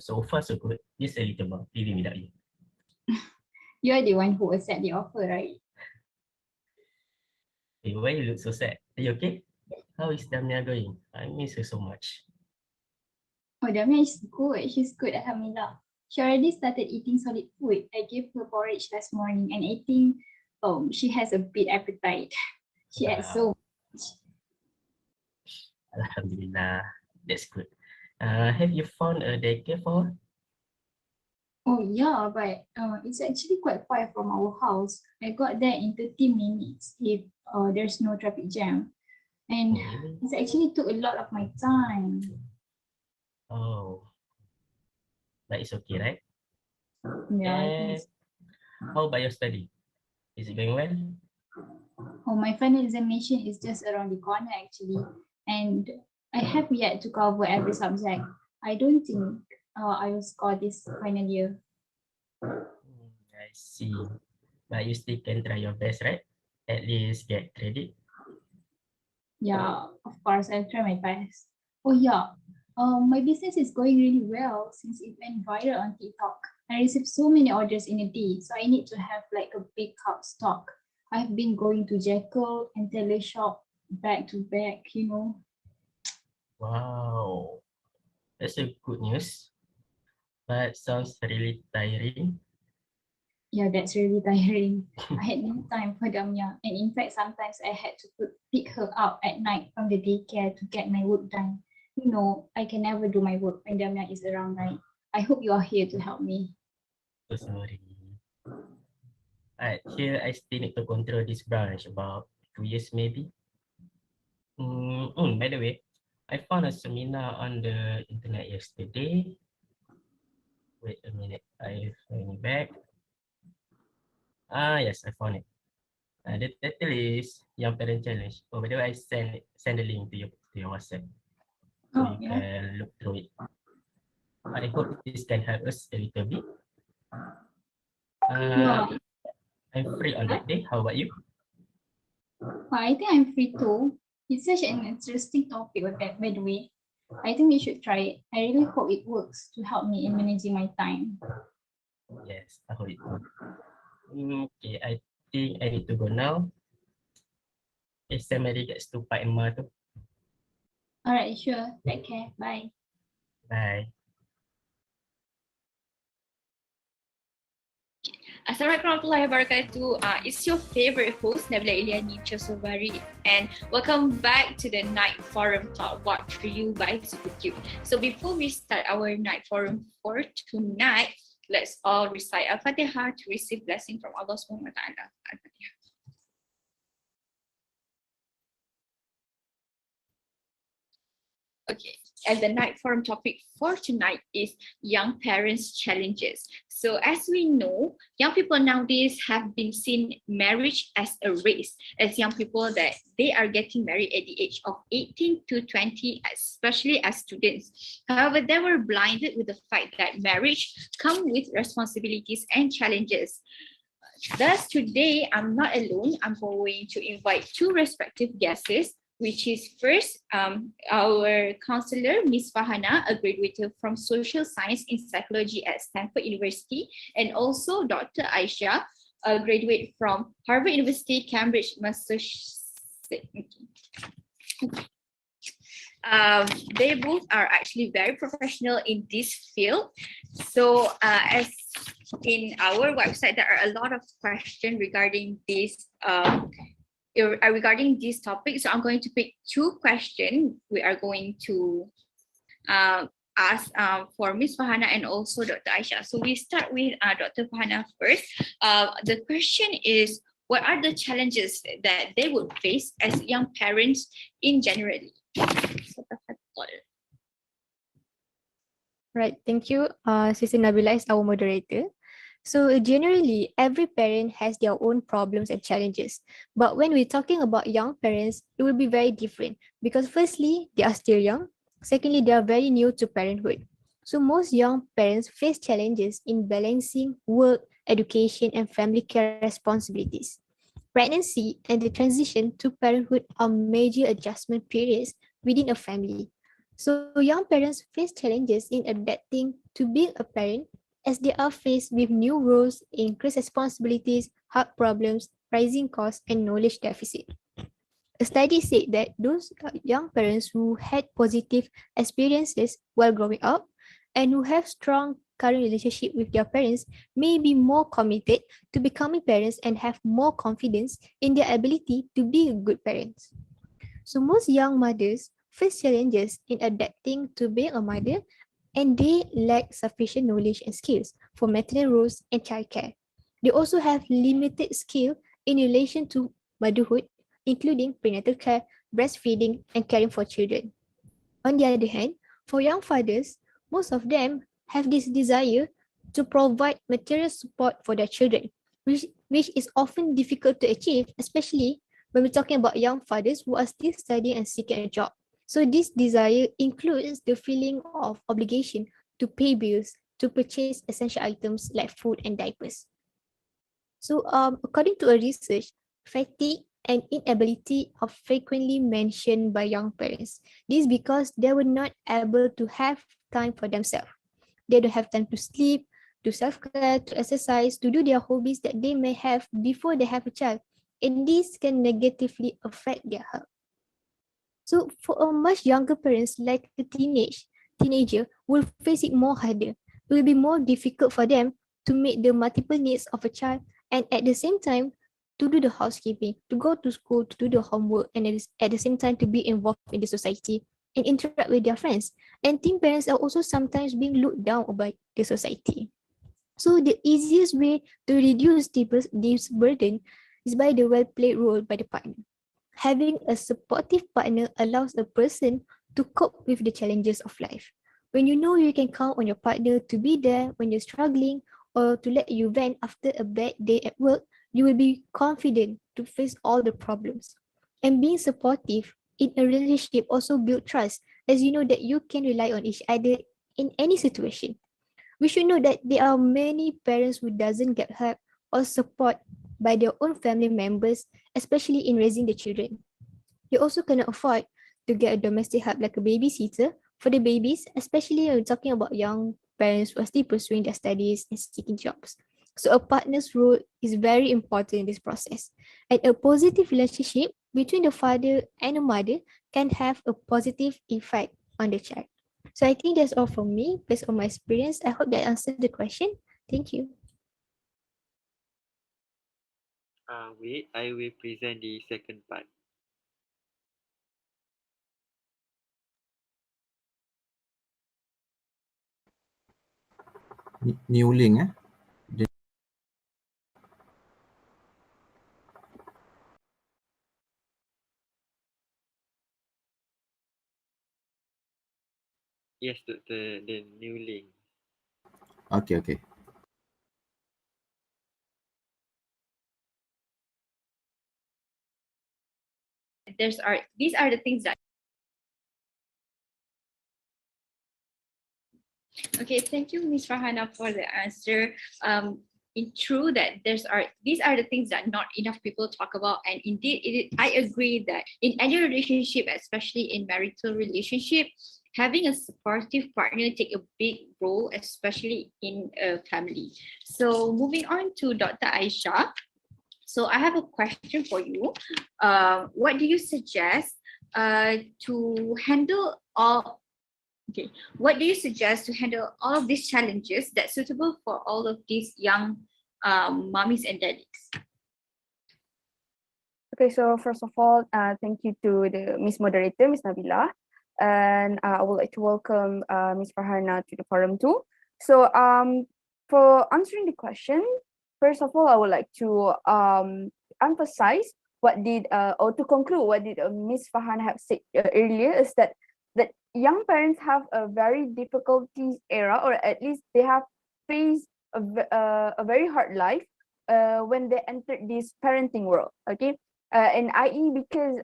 So far so good. Just a little more living without you. You're the one who accept the offer, right? Hey, why you look so sad? Are you okay? How is Damia going? I miss her so much. Oh, Damia is good. She's good, alhamdulillah. She already started eating solid food. I gave her porridge last morning and I think she has a big appetite. She ate so much. Alhamdulillah, that's good. Have you found a daycare for her? Oh yeah, but it's actually quite far from our house. I got there in 30 minutes if there's no traffic jam. And it actually took a lot of my time. Oh, but it's okay, right? Yeah, I think And how about your study? Is it going well? oh, my final examination is just around the corner actually. And I have yet to cover every subject. I don't think I will score this final year. I see. But you still can try your best, right? At least get credit. Yeah, of course, I'll try my best. Oh yeah, my business is going really well since it went viral on TikTok. I received so many orders in a day, so I need to have like a big cup stock. I've been going to Jekyll and Teleshop back to back, you know. Wow, that's a good news. But sounds really tiring. Yeah, that's really tiring. I had no time for Damia, and in fact, sometimes I had to pick her up at night from the daycare to get my work done. You know, I can never do my work when Damia is around, right? I hope you are here to help me. So sorry. Here I still need to control this branch about 2 years maybe. By the way, I found a seminar on the internet yesterday. Wait a minute, I find it back. Yes, I found it. The title is Young Parent Challenge. Oh, by the way, I send the link to your WhatsApp so you can look through it. I hope this can help us a little bit. Yeah. I'm free on that day. How about you? I think I'm free too. It's such an interesting topic, by the way. I think we should try it. I really hope it works to help me in managing my time. Yes, I hope it too. Okay, I think I need to go now. If somebody gets to Pak Emma tu. Alright, sure. Take care. Bye. Bye. Assalamualaikum warahmatullahi wabarakatuh. It's your favorite host Nabila Iliani Chosovary, and welcome back to the Night Forum Talk brought to you by SuperCube. So before we start our Night Forum for tonight, let's all recite Al-Fatihah to receive blessing from Allah Subhanahu wa Taala. Al-Fatihah. Okay, and the night forum topic for tonight is young parents' challenges. So as we know, young people nowadays have been seen marriage as a race, as young people that they are getting married at the age of 18 to 20, especially as students. However, they were blinded with the fact that marriage comes with responsibilities and challenges. Thus, today, I'm not alone. I'm going to invite two respective guests, which is first our counselor, Miss Fahana, a graduate from Social Science in Psychology at Stanford University, and also Dr. Aisha, a graduate from Harvard University, Cambridge, Massachusetts. They both are actually very professional in this field. So as in our website, there are a lot of questions regarding this regarding this topic. So I'm going to pick two questions. We are going to ask for Ms. Fahana and also Dr. Aisha. So we start with Dr. Fahana first. The question is, what are the challenges that they would face as young parents in generally? Right, thank you. Sister Nabila is our moderator. So generally, every parent has their own problems and challenges. But when we're talking about young parents, it will be very different because firstly, they are still young. Secondly, they are very new to parenthood. So most young parents face challenges in balancing work, education, and family care responsibilities. Pregnancy and the transition to parenthood are major adjustment periods within a family. So young parents face challenges in adapting to being a parent as they are faced with new roles, increased responsibilities, health problems, rising costs, and knowledge deficit. A study said that those young parents who had positive experiences while growing up and who have strong current relationship with their parents may be more committed to becoming parents and have more confidence in their ability to be good parents. So most young mothers face challenges in adapting to being a mother and they lack sufficient knowledge and skills for maternal roles and childcare. They also have limited skill in relation to motherhood, including prenatal care, breastfeeding, and caring for children. On the other hand, for young fathers, most of them have this desire to provide material support for their children, which is often difficult to achieve, especially when we're talking about young fathers who are still studying and seeking a job. So this desire includes the feeling of obligation to pay bills, to purchase essential items like food and diapers. So according to a research, fatigue and inability are frequently mentioned by young parents. This is because they were not able to have time for themselves. They don't have time to sleep, to self-care, to exercise, to do their hobbies that they may have before they have a child. And this can negatively affect their health. So for a much younger parents like a teenager will face it more harder. It will be more difficult for them to meet the multiple needs of a child and at the same time to do the housekeeping, to go to school, to do the homework, and at the same time to be involved in the society and interact with their friends. And teen parents are also sometimes being looked down by the society. So the easiest way to reduce this burden is by the well-played role by the partner. Having a supportive partner allows a person to cope with the challenges of life. When you know you can count on your partner to be there when you're struggling or to let you vent after a bad day at work, you will be confident to face all the problems. And being supportive in a relationship also builds trust as you know that you can rely on each other in any situation. We should know that there are many parents who doesn't get help or support by their own family members, especially in raising the children. You also cannot afford to get a domestic help like a babysitter for the babies, especially when we're talking about young parents who are still pursuing their studies and seeking jobs. So a partner's role is very important in this process. And a positive relationship between the father and the mother can have a positive effect on the child. So I think that's all from me based on my experience. I hope that answered the question. Thank you. Wait, I will present the second part. New link eh. Yes, the new link. Okay. These are the things that. Okay, thank you, Ms. Farhana, for the answer. It's true that these are the things that not enough people talk about, and indeed, I agree that in any relationship, especially in marital relationship, having a supportive partner take a big role, especially in a family. So moving on to Dr. Aisha. So I have a question for you. What do you suggest to handle all? Okay, what do you suggest to handle all of these challenges that's suitable for all of these young mommies and daddies? Okay, so first of all, thank you to the Miss Moderator, Miss Nabila, and I would like to welcome Miss Farhana to the forum too. So, for answering the question, first of all, I would like to emphasize what did or to conclude what did Miss Farhana have said earlier is that young parents have a very difficulties era, or at least they have faced a very hard life when they entered this parenting world. Okay, and i.e. because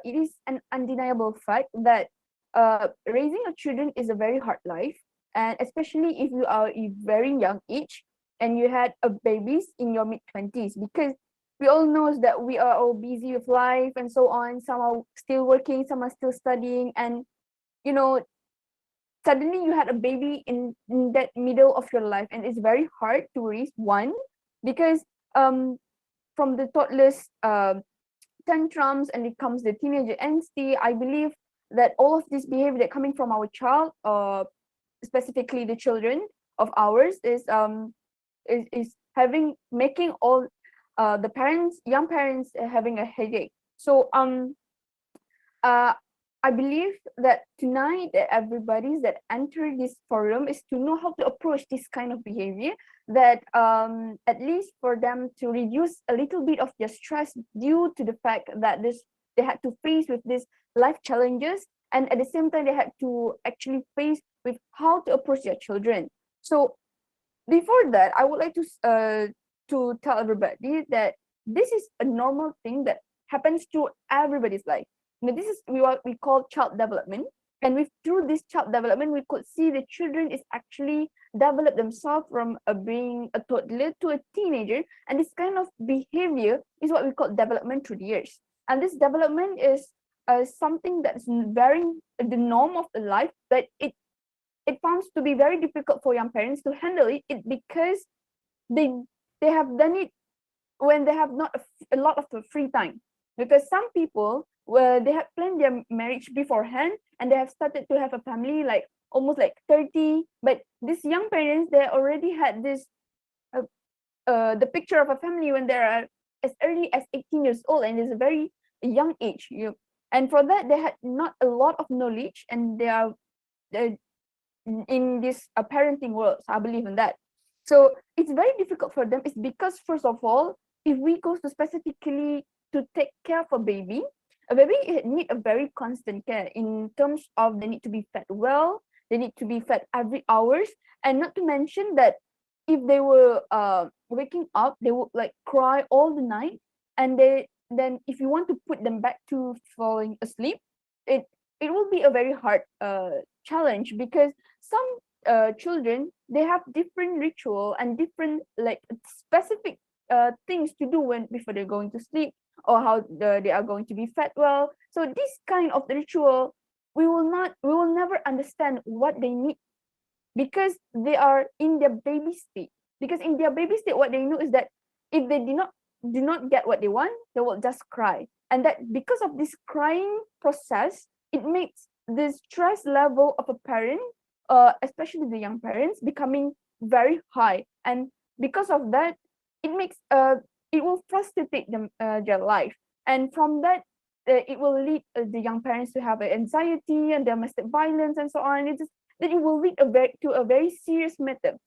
it is an undeniable fact that raising a children is a very hard life, and especially if you are a very young age and you had a babies in your mid-20s, because we all know that we are all busy with life and so on. Some are still working, some are still studying, and you know, suddenly you had a baby in that middle of your life, and it's very hard to raise one because from the toddlers tantrums and it comes the teenager angsty. I believe that all of this behavior that coming from our child, specifically the children of ours, is having making all the parents, young parents, having a headache. So uh I believe that tonight that everybody that enter this forum is to know how to approach this kind of behavior, that at least for them to reduce a little bit of their stress due to the fact that they had to face with these life challenges, and at the same time they had to actually face with how to approach their children. So before that, I would like to tell everybody that this is a normal thing that happens to everybody's life. Now, this is what we call child development, and with through this child development, we could see the children is actually develop themselves from being a toddler to a teenager, and this kind of behavior is what we call development through the years. And this development is something that's very the norm of the life, but it finds to be very difficult for young parents to handle it because they they have done it when they have not a lot of the free time, because some people they have planned their marriage beforehand and they have started to have a family like almost like 30, but these young parents, they already had this the picture of a family when they are as early as 18 years old, and it's a very young age. And for that they had not a lot of knowledge, and they are in this parenting world. So I believe in that. So it's very difficult for them. It's because first of all, if we go to specifically to take care of a baby need a very constant care in terms of they need to be fed well, they need to be fed every hours, and not to mention that if they were waking up, they would like cry all the night, and then if you want to put them back to falling asleep, it will be a very hard challenge, because some children, they have different ritual and different like specific things to do when before they're going to sleep, or how they are going to be fed well. So this kind of ritual, we will never understand what they need, because they are in their baby state. Because in their baby state, what they know is that if they do not get what they want, they will just cry. And that because of this crying process, it makes the stress level of a parent, especially the young parents, becoming very high. And because of that, it makes it will frustrate them their life. And from that, it will lead the young parents to have anxiety and domestic violence and so on. That it will lead to a very serious matter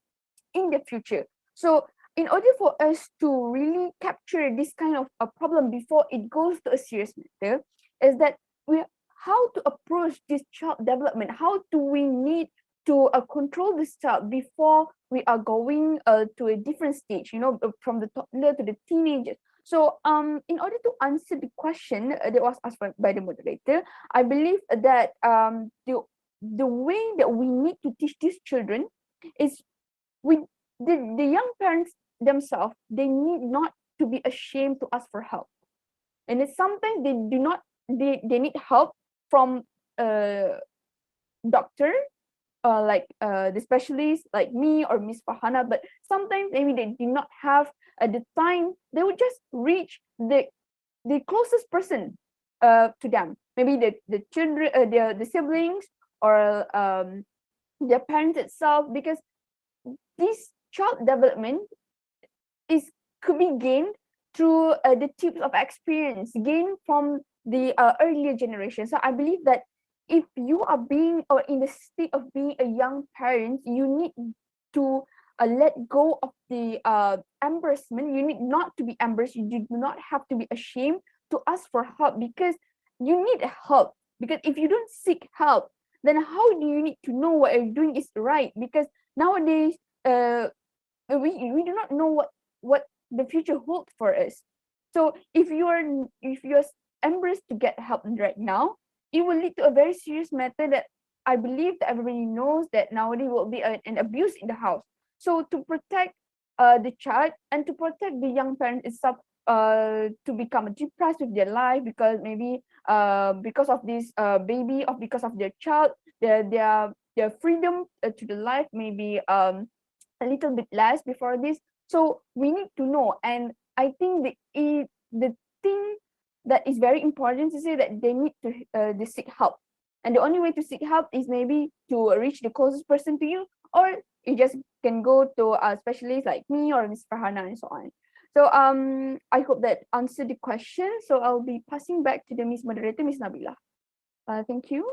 in the future. So in order for us to really capture this kind of a problem before it goes to a serious matter, is that we how to approach this child development. How do we need to control this child before we are going to a different stage, from the toddler to the teenagers. So in order to answer the question that was asked by the moderator, I believe that the way that we need to teach these children is the young parents themselves, they need not to be ashamed to ask for help. And it's sometimes they need help from a doctor, like the specialist like me or Miss Farhana, but sometimes maybe they do not have the time. They would just reach the closest person to them, maybe the children, the siblings, or their parents itself, because this child development could be gained through the tips of experience gained from the earlier generation. So I believe that if you are being or in the state of being a young parent, you need to let go of the embarrassment. You need not to be embarrassed. You do not have to be ashamed to ask for help, because you need help. Because if you don't seek help, then how do you need to know what you're doing is right? Because nowadays, we do not know what the future holds for us. So if you're embarrassed to get help right now, it will lead to a very serious matter that I believe that everybody knows that nowadays will be an abuse in the house. So to protect the child and to protect the young parent itself, to become depressed with their life, because maybe because of this baby, or because of their child, their freedom to the life maybe a little bit less before this. So we need to know, and I think the thing that is very important to say that they need to seek help, and the only way to seek help is maybe to reach the closest person to you, or you just can go to a specialist like me or Miss Farhana and so on. So I hope that answered the question. So I'll be passing back to the Miss Moderator, Miss Nabila. Thank you.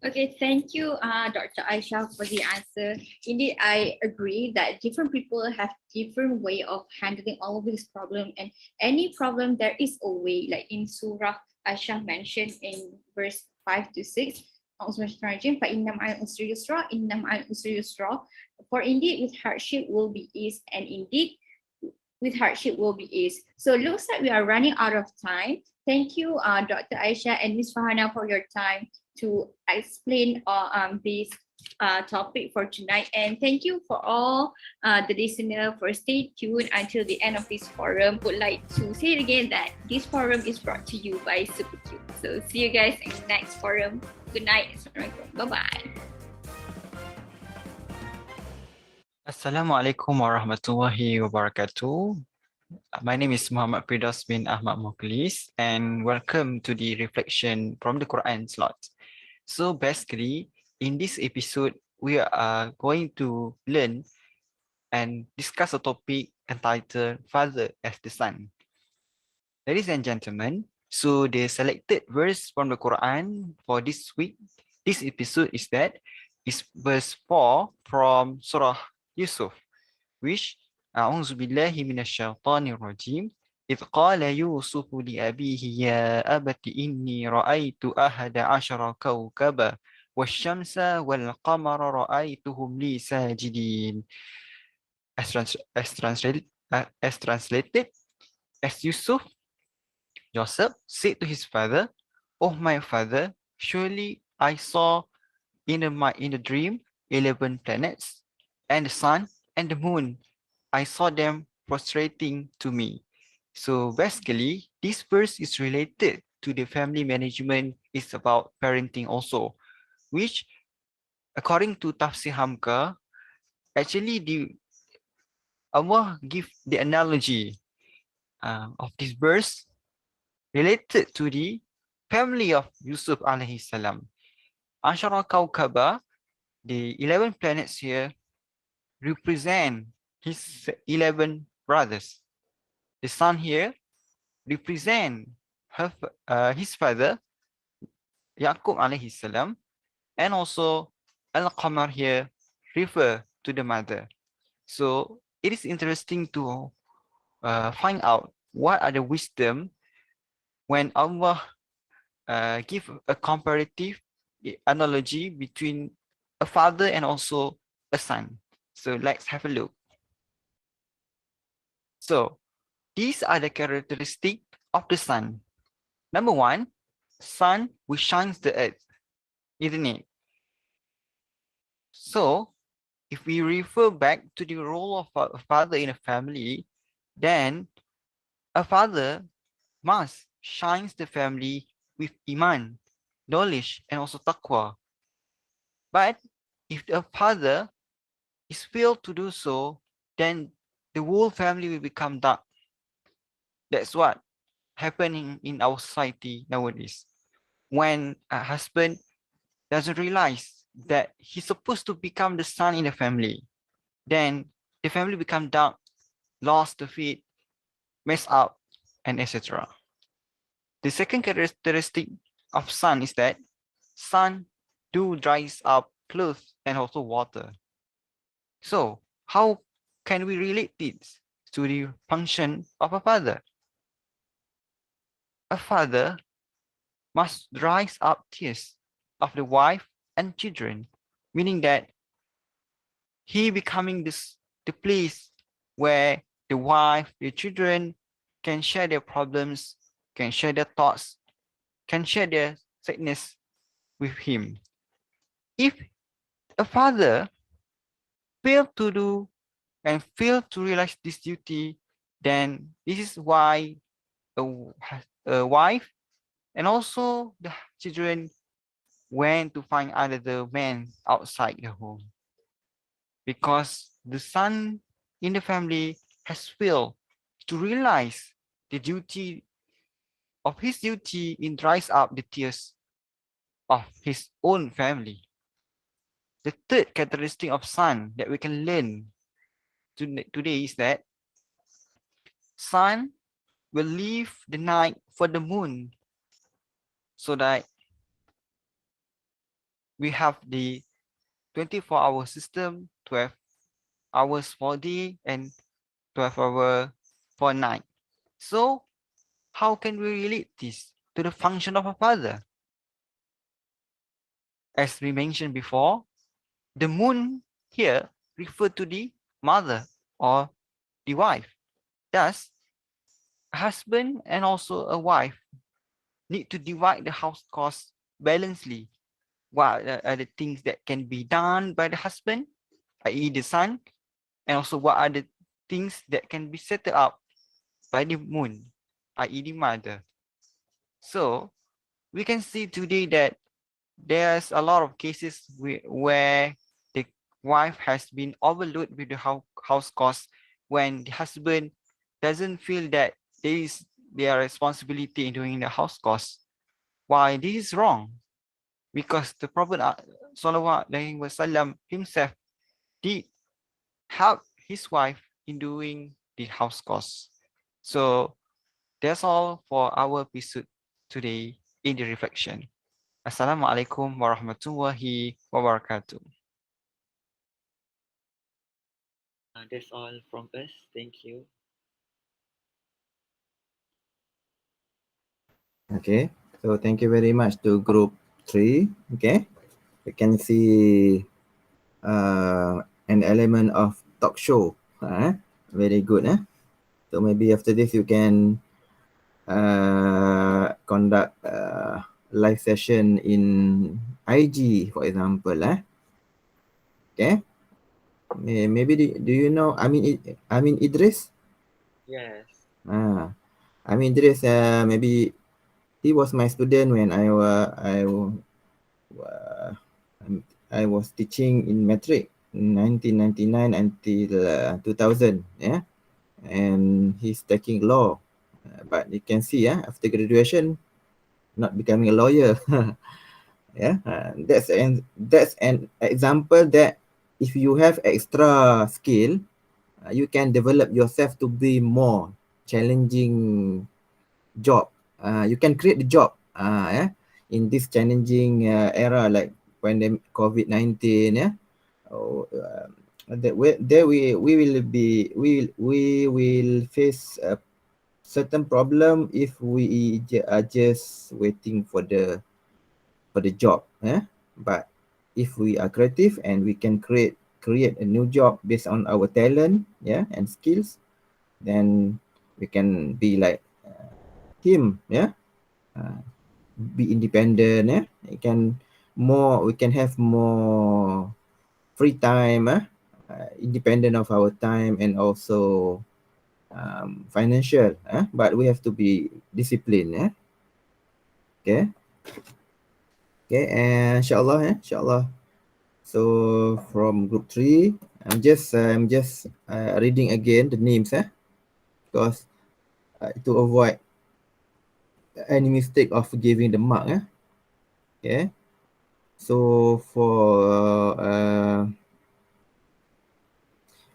Okay, thank you, Dr. Aisha, for the answer. Indeed, I agree that different people have different way of handling all of this problem, and any problem there is a way. Like in Surah Aisha mentioned in verse 5 to 6, for indeed with hardship will be ease, and indeed with hardship will be ease. So looks like we are running out of time. Thank you, Dr. Aisha and Ms. Farhana, for your time to explain this topic for tonight. And thank you for all the listener for stay tuned until the end of this forum. Would like to say it again that this forum is brought to you by SuperCube. So see you guys in the next forum. Good night. Bye-bye. Assalamualaikum warahmatullahi wabarakatuh. My name is Muhammad Firdaus bin Ahmad Mukhlis, and welcome to the Reflection from the Quran slot. So basically, in this episode, we are going to learn and discuss a topic entitled Father as the Son. Ladies and gentlemen, so the selected verse from the Quran for this week, this episode is verse 4 from Surah Yusuf, which أعوذ بالله من الشيطان الرجيم إذ قال يوسف لأبيه يا أبت إني رأيت أحد عشر كوكبا والشمس والقمر رأيتهم لي ساجدين. As translated, as Yusuf, Joseph said to his father, "Oh my father, surely I saw in the dream 11 planets and the sun and the moon, I saw them prostrating to me. So basically, this verse is related to the family management. It's about parenting also, which according to Tafsir Hamka, actually Allah give the analogy of this verse related to the family of Yusuf alaihi salam. Ashara Kaukaba, the 11 planets here, represent his 11 brothers. The sun here represent his father, Yaqub alaihi salam, and also Al-Qamar here refer to the mother. So it is interesting to find out what are the wisdom when Allah give a comparative analogy between a father and also a son. So let's have a look. So these are the characteristics of the sun. Number one, sun which shines the earth, isn't it? So if we refer back to the role of a father in a family, then a father must shines the family with iman, knowledge, and also taqwa. But if the father is failed to do so, then the whole family will become dark. That's what happening in our society nowadays. When a husband doesn't realize that he's supposed to become the son in the family, then the family become dark, lost the faith, messed up, and etc. The second characteristic of sun is that sun do dries up clothes and also water. So how can we relate this to the function of a father? A father must dry up tears of the wife and children, meaning that he becoming the place where the wife, the children can share their problems, can share their thoughts, can share their sadness with him. If a father failed to do and failed to realize this duty, then this is why a wife and also the children went to find another man outside the home. Because the son in the family has failed to realize the duty of his duty in dries up the tears of his own family. The third characteristic of sun that we can learn today is that sun will leave the night for the moon so that we have the 24-hour system, 12 hours for day and 12 hours for night. So how can we relate this to the function of a father? As we mentioned before, the moon here refer to the mother or the wife. Thus, a husband and also a wife need to divide the house costs balancedly. What are the things that can be done by the husband, i.e. the son, and also what are the things that can be set up by the moon, i.e. the mother. So we can see today that there's a lot of cases where the wife has been overloaded with the house costs when the husband doesn't feel that there is their responsibility in doing the house costs. Why this is wrong? Because the Prophet Sallallahu Alaihi Wasallam himself did help his wife in doing the house costs. So that's all for our episode today in the reflection. Assalamualaikum warahmatullahi wabarakatuh. That's all from us. Thank you. Okay, so thank you very much to group 3. Okay, you can see an element of talk show. Very good. So maybe after this you can conduct live session in IG, for example. Okay, Maybe do you know Amin Idris? Yes. Amin Idris, maybe he was my student when I was teaching in matric in 1999 until 2000, yeah. And he's taking law, but you can see, after graduation, not becoming a lawyer. Yeah, that's an example that if you have extra skill, you can develop yourself to be more challenging job. You can create the job, yeah, in this challenging era like pandemic COVID-19, yeah. Oh, there we will be we will face a certain problem if we are just waiting for the job, but if we are creative and we can create a new job based on our talent, yeah, and skills, then we can be like him, yeah. Be independent, yeah. We can have more free time, independent of our time, and also financial, but we have to be disciplined, yeah. Okay. Okay, and inshallah. So from group 3, I'm just reading again the names, because to avoid any mistake of giving the mark, okay. So for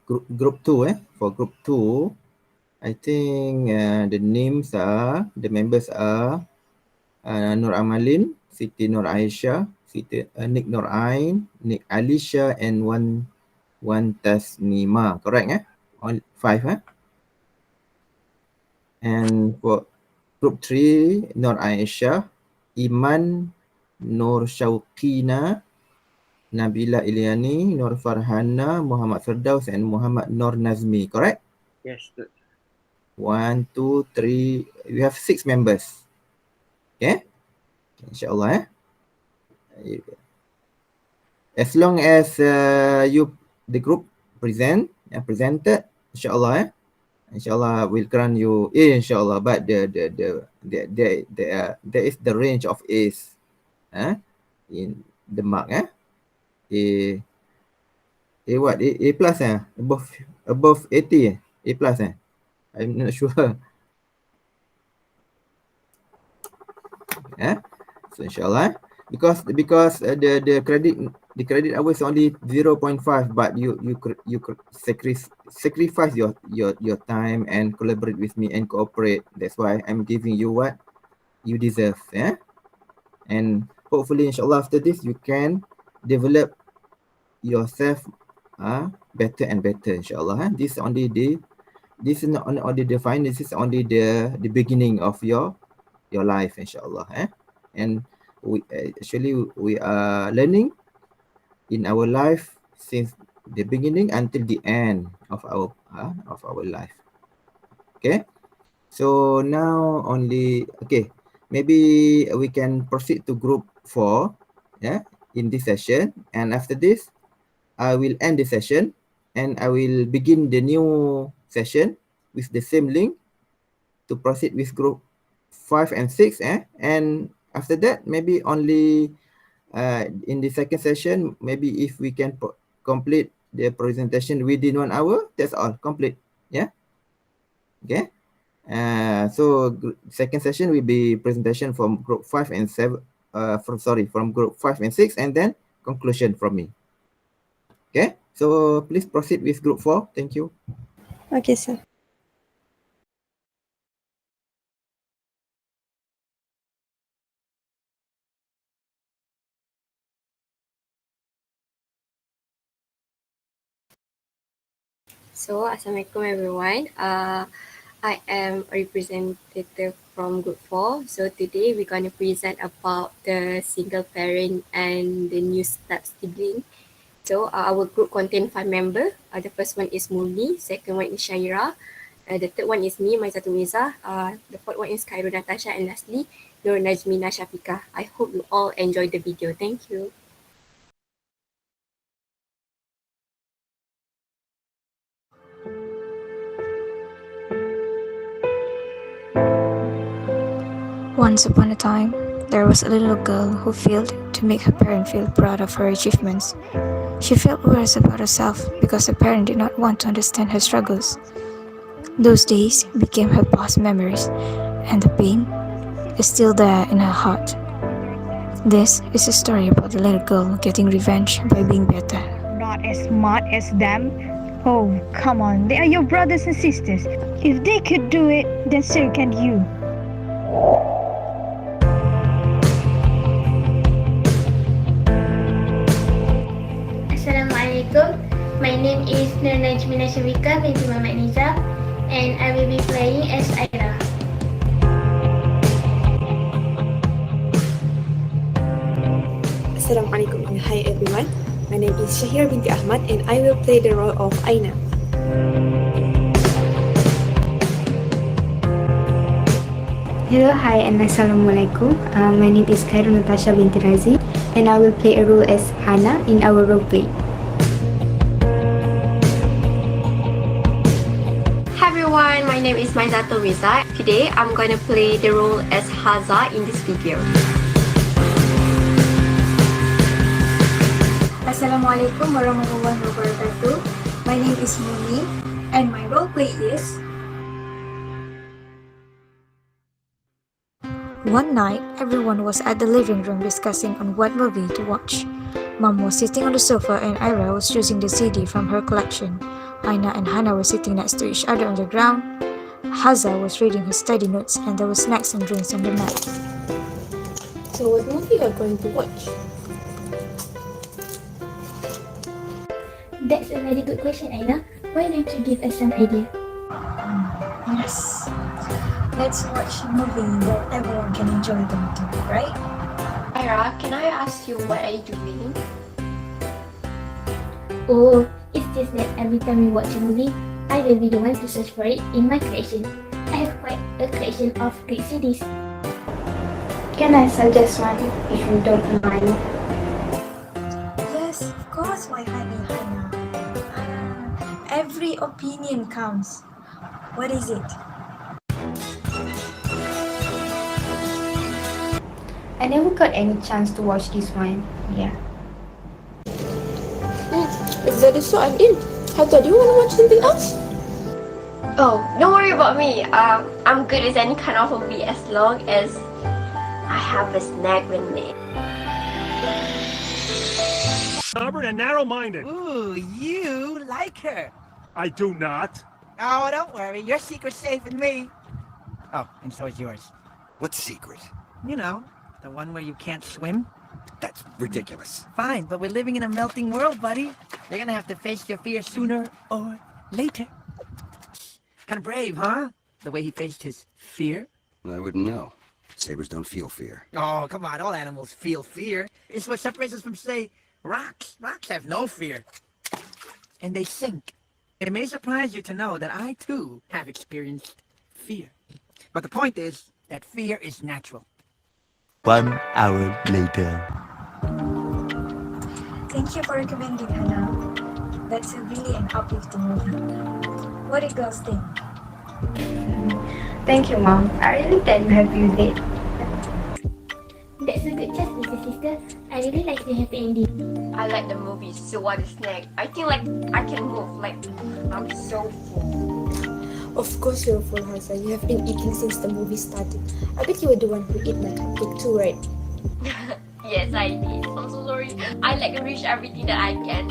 group 2, for group 2, I think the members are Nur Amalin, Siti Nur Aisyah, Nick Nur Ain, Nick Alicia, and one Tasnima. Correct, On 5, And for group 3, Nur Aisyah, Iman, Nur Syauqina, Nabila Iliani, Nur Farhana, Muhammad Firdaus, and Muhammad Nur Nazmi. Correct? Yes. 1, 2, 3. We have 6 members. Okay? InsyaAllah, As long as the group presented, insyaAllah, insyaAllah we'll grant you A, insyaAllah. But there is the range of A's, in the mark, A what? A plus, above 80, A plus, I'm not sure. So insyaAllah, because the credit hour is only 0.5, but you sacrifice your time and collaborate with me and cooperate. That's why I'm giving you what you deserve, and hopefully insyaAllah after this you can develop yourself better and better, insyaAllah. This is not only the final, this is only the beginning of your life, insyaAllah. And we are learning in our life since the beginning until the end of our life. Okay, so now maybe we can proceed to group 4, in this session, and after this I will end the session and I will begin the new session with the same link to proceed with group 5 and 6, and after that maybe only in the second session, maybe if we can complete the presentation within 1 hour, that's all complete. Okay. So second session will be presentation from group 5 and 7, from group 5 and 6, and then conclusion from me. Okay, so please proceed with group 4. Thank you. Okay, sir. So, Assalamualaikum everyone. I am a representative from Group 4. So today we're going to present about the single parent and the new step sibling. So our group contains 5 members. The first one is Murni, second one is Shaira, the third one is me, Maizatul Miza, the fourth one is Khairul Natasha, and lastly, Nur Najmina Shafika. I hope you all enjoyed the video. Thank you. Once upon a time, there was a little girl who failed to make her parent feel proud of her achievements. She felt worse about herself because her parent did not want to understand her struggles. Those days became her past memories, and the pain is still there in her heart. This is a story about the little girl getting revenge by being better. Not as smart as them. Oh, come on, they are your brothers and sisters. If they could do it, then so can you. Assalamualaikum. My name is Nur Najmina Syafika binti Muhammad Nizam, and I will be playing as Aira. Assalamualaikum and hi everyone. My name is Shahira binti Ahmad and I will play the role of Aina. Hello, hi and Assalamualaikum. My name is Khairul Natasha binti Razi and I will play a role as Hana in our role play. Hi everyone, my name is Maizatul Riza. Today I'm going to play the role as Haza in this video. Assalamualaikum warahmatullahi wabarakatuh. My name is Mumi and my role play is... One night, everyone was at the living room discussing on what movie to watch. Mom was sitting on the sofa and Ira was choosing the CD from her collection. Aina and Hana were sitting next to each other on the ground. Haza was reading his study notes and there were snacks and drinks on the mat. So what movie are you going to watch? That's a very good question, Aina. Why don't you give us some idea? Yes. Let's watch a movie that everyone can enjoy going to, right? Ira, can I ask you what are you doing? Oh, it's just that every time we watch a movie, I will be the one to search for it in my collection. I have quite a collection of great CDs. Can I suggest one if you don't mind? Yes, of course, my honey, Hana. Every opinion counts. What is it? I never got any chance to watch this one. Yeah. If that is so, I'm in. Hatta, do you want to watch something else? Oh, don't worry about me. I'm good as any kind of movie as long as I have a snack with me. Stubborn and narrow-minded. Ooh, you like her. I do not. Oh, don't worry. Your secret's safe with me. Oh, and so is yours. What secret? You know, the one where you can't swim. That's ridiculous. Fine, but we're living in a melting world, buddy. You're gonna have to face your fear sooner or later. Kind of brave, huh? The way he faced his fear. I wouldn't know. Sabers don't feel fear. Oh, come on. All animals feel fear. It's what separates us from, say, rocks. Rocks have no fear. And they sink. It may surprise you to know that I, too, have experienced fear. But the point is that fear is natural. 1 hour later. Thank you for recommending, Hana. That's a really an uplifting movie. What do you girls think? Thank you, Mom. I really glad you have used it. That's a good choice, little sister. I really like the happy ending. I like the movie, so what a snack. I think like I can move, like I'm so full. Of course you're full, Hansa. You have been eating since the movie started. I bet you were the one who ate my cupcake too, right? Yes, I did. I'm so sorry. I like reach everything that I can.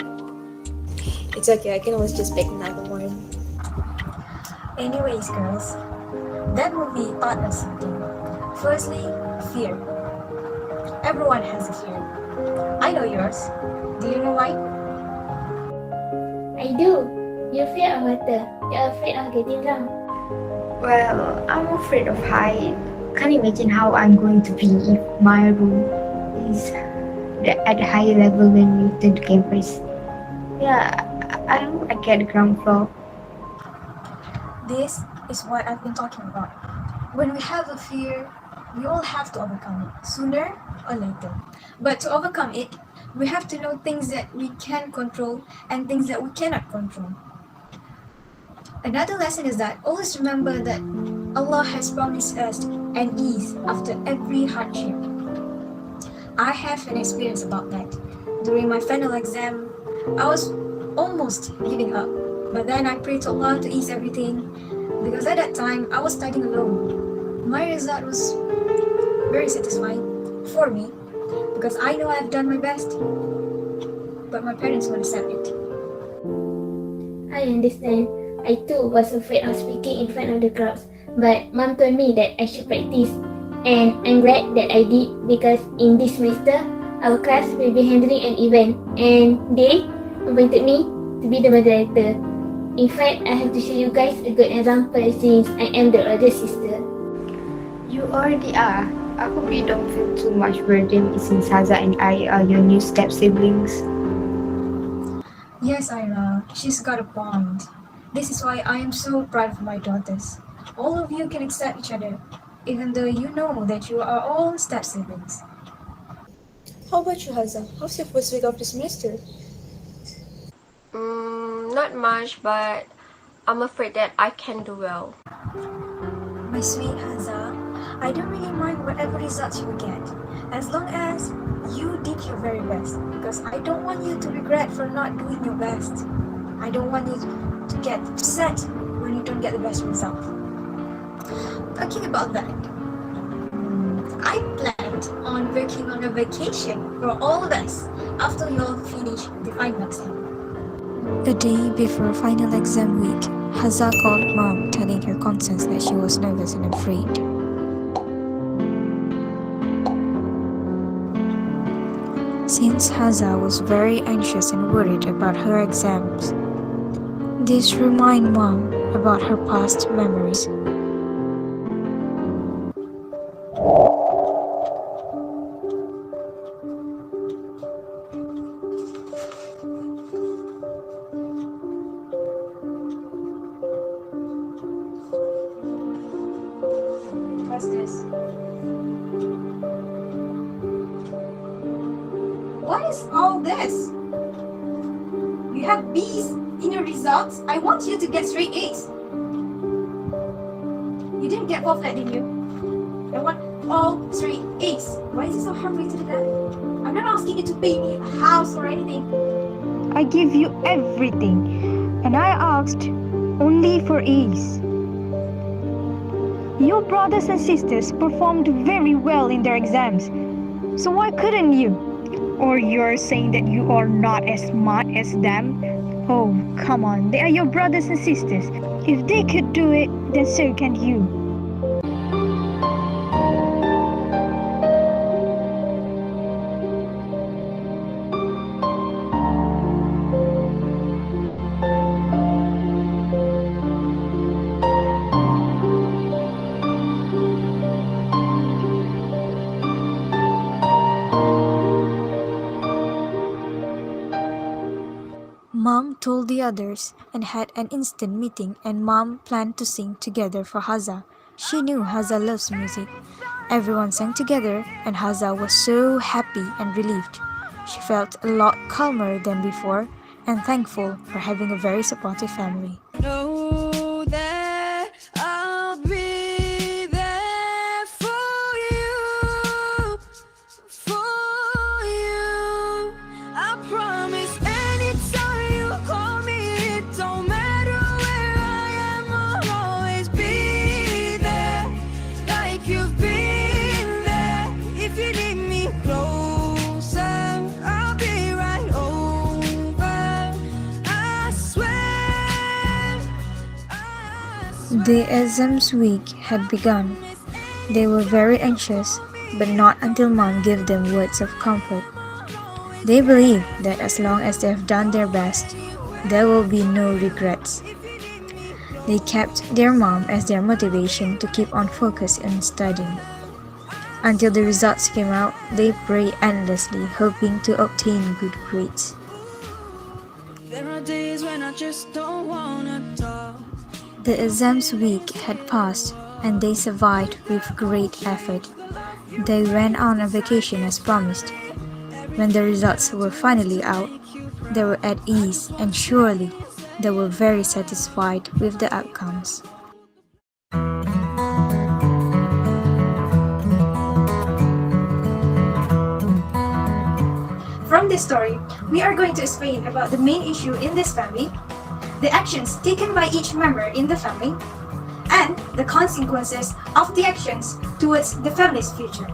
It's okay, I can always just bake another one. Anyways, girls, that movie taught us something. Firstly, fear. Everyone has a fear. I know yours. Do you know why? I do. You fear of water. You're afraid of getting drowned. Well, I'm afraid of height. Can't imagine how I'm going to be if my room is at a higher level when we return to campus. Yeah, I don't like at the ground floor. This is what I've been talking about. When we have a fear, we all have to overcome it, sooner or later. But to overcome it, we have to know things that we can control and things that we cannot control. Another lesson is that always remember that Allah has promised us and ease after every hardship. I have an experience about that. During my final exam, I was almost giving up, but then I prayed to Allah to ease everything because at that time I was studying alone. My result was very satisfying for me because I know I've done my best, but my parents won't accept it. I understand. I too was afraid of speaking in front of the crowds, but mom told me that I should practice. And I'm glad that I did because in this semester, our class will be handling an event and they appointed me to be the moderator. In fact, I have to show you guys a good example since I am the older sister. You already are. I hope you don't feel too much burden since Haza and I are your new step siblings. Yes, Ira, she's got a point. This is why I am so proud of my daughters. All of you can accept each other, even though you know that you are all step siblings. How about you, Haza? How's your first week of the semester? Not much, but I'm afraid that I can do well. My sweet Haza, I don't really mind whatever results you get, as long as you did your very best, because I don't want you to regret for not doing your best. I don't want you to get upset when you don't get the best result. Talking about that, I planned on working on a vacation for all of us after you all finish the final exam. A day before final exam week, Haza called mom telling her concerns that she was nervous and afraid. Since Haza was very anxious and worried about her exams, this reminded mom about her past memories. What's this? What is all this? You have B's in your results? I want you to get straight A's. You didn't get both that, did you? I want all straight A's. Why is it so hard for you to do that? I'm not asking you to pay me a house or anything. I give you everything, and I asked only for A's. Your brothers and sisters performed very well in their exams, so why couldn't you? Or you're saying that you are not as smart as them? Oh, come on, they are your brothers and sisters. If they could do it, then so can you. Mom told the others and had an instant meeting, and Mom planned to sing together for Haza. She knew Haza loves music. Everyone sang together and Haza was so happy and relieved. She felt a lot calmer than before and thankful for having a very supportive family. Know that I'll be there for you, I promise anytime you call me, it don't matter where I am, I'll always be there, like you've been there. If you need me closer, I'll be right over, I swear. The exams week had begun. They were very anxious, but not until Mom gave them words of comfort. They believe that as long as they have done their best, there will be no regrets. They kept their mom as their motivation to keep on focused on studying. Until the results came out, they prayed endlessly, hoping to obtain good grades. There are days when I just don't wanna talk. The exams week had passed, and they survived with great effort. They went on a vacation as promised. When the results were finally out, they were at ease and surely they were very satisfied with the outcomes. this story, we are going to explain about the main issue in this family, the actions taken by each member in the family, and the consequences of the actions towards the family's future.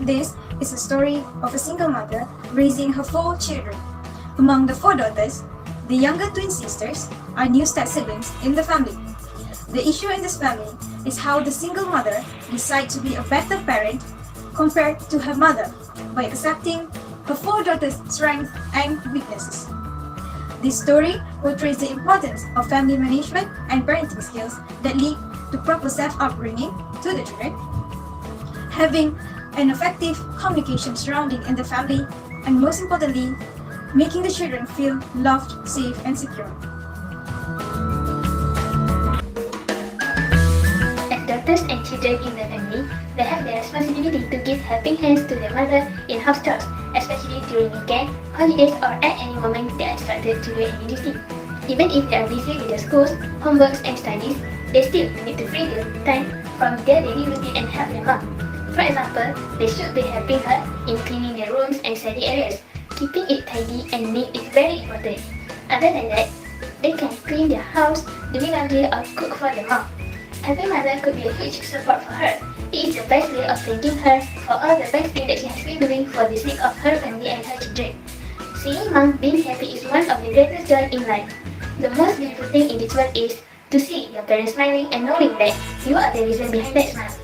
This is a story of a single mother raising her 4 children. Among the 4 daughters, the younger twin sisters are new step siblings in the family. The issue in this family is how the single mother decides to be a better parent compared to her mother by accepting her 4 daughters' strengths and weaknesses. This story portrays the importance of family management and parenting skills that lead to proper self-upbringing to the children, having an effective communication surrounding in the family, and most importantly, making the children feel loved, safe, and secure. As daughters and children in the family, they have the responsibility to give helping hands to their mother in house chores, especially during weekends, holidays, or at any moment they are expected to do any duty. Even if they are busy with their schools, homeworks, and studies, they still need to free their time from their daily routine and help their mom. For example, they should be helping her in cleaning their rooms and study areas. Keeping it tidy and neat is very important. Other than that, they can clean their house, do laundry, or cook for their mom. Every mother could be a huge support for her. It is the best way of thanking her for all the best things that she has been doing for the sake of her family and her children. Seeing mom being happy is one of the greatest joy in life. The most beautiful thing in this world is to see your parents smiling and knowing that you are the reason behind that smile.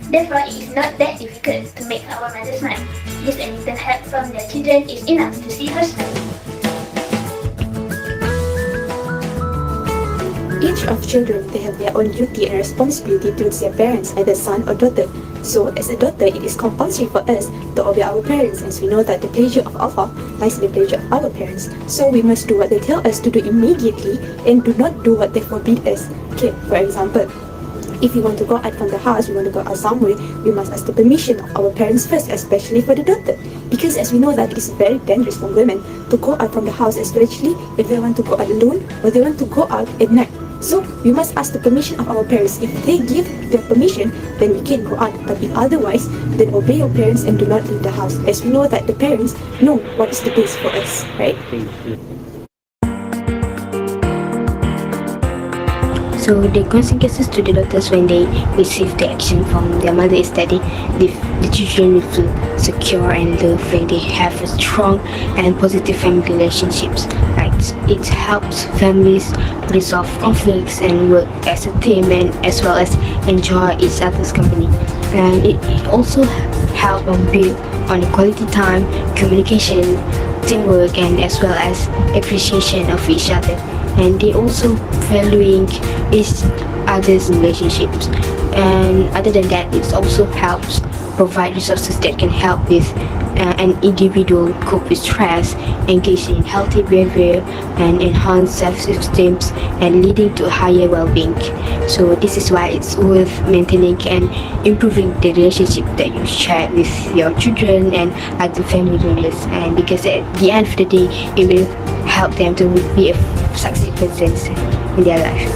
Therefore, it is not that difficult to make our mother smile. Just a little help from their children is enough to see her smile. Each of children, they have their own duty and responsibility towards their parents, either son or daughter. So, as a daughter, it is compulsory for us to obey our parents, as we know that the pleasure of Allah lies in the pleasure of our parents. So, we must do what they tell us to do immediately and do not do what they forbid us. Okay, for example, if we want to go out from the house, we want to go out somewhere, we must ask the permission of our parents first, especially for the daughter. Because as we know that it is very dangerous for women to go out from the house, especially if they want to go out alone or they want to go out at night. So we must ask the permission of our parents. If they give their permission, then we can go out. But if otherwise, then obey your parents and do not leave the house. As we know that the parents know what is the best for us, right? So the consequences to the daughters when they receive the action from their mother is that the children will feel secure and love when they have a strong and positive family relationships. Right? It helps families resolve conflicts and work as a team, and as well as enjoy each other's company. And it also helps build on quality time, communication, teamwork, and as well as appreciation of each other. And they also valuing each other's relationships. And other than that, it also helps provide resources that can help with an individual cope with stress, engage in healthy behavior, and enhance self-esteem, and leading to higher well-being. So this is why it's worth maintaining and improving the relationship that you share with your children and other family members. And because at the end of the day, it will help them to be a successful person in their life.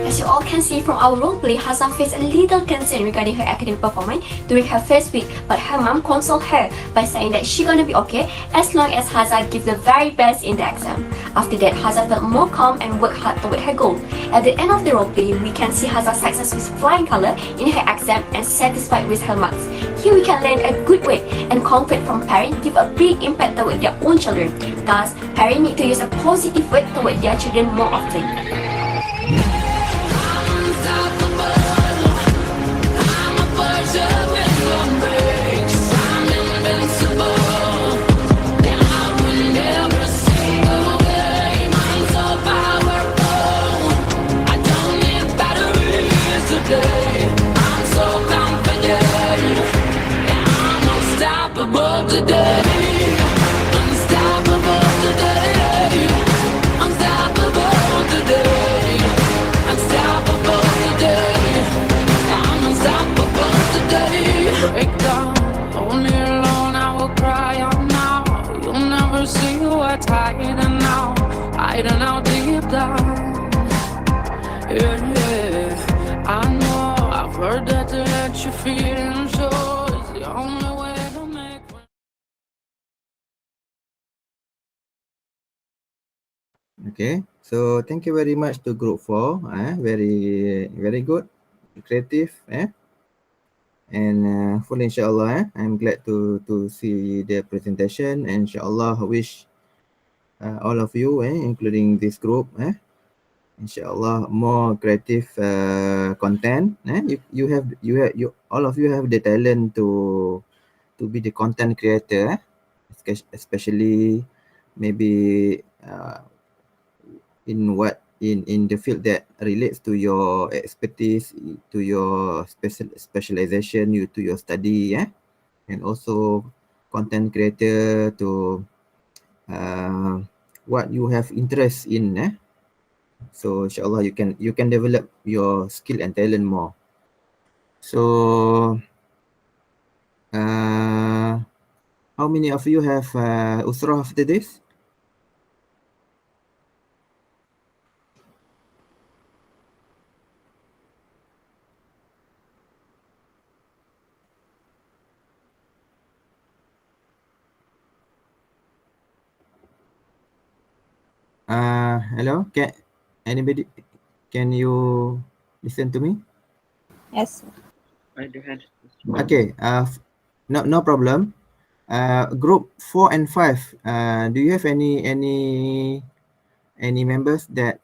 As you all can see from our roleplay, Hazza faced a little concern regarding her academic performance during her first week, but her mom consoled her by saying that she's gonna be okay as long as Hazza gives the very best in the exam. After that, Hazza felt more calm and worked hard toward her goal. At the end of the roleplay, we can see Hazza success with flying color in her exam and satisfied with her marks. Here we can learn a good way and confidence from parents give a big impact toward their own children. Thus, parents need to use a positive word toward their children more often. Break down, only alone I will cry out now. You'll never see what's hiding now, hiding out deep down. Yeah, I know I've heard feeling sure is the only way to make. Okay, so thank you very much to group 4. Very good, creative. And full inshallah. I'm glad to see the presentation. And inshallah, I wish all of you, including this group, inshallah, more creative content. You all of you have the talent to be the content creator, especially maybe in the field that relates to your expertise, to your specialization, to your study, and also content creator to what you have interest in. So inshallah you can develop your skill and talent more. So how many of you have usrah after this? Hello, can you listen to me? Yes. I do have. Okay, no problem. Group 4 and 5, do you have any members that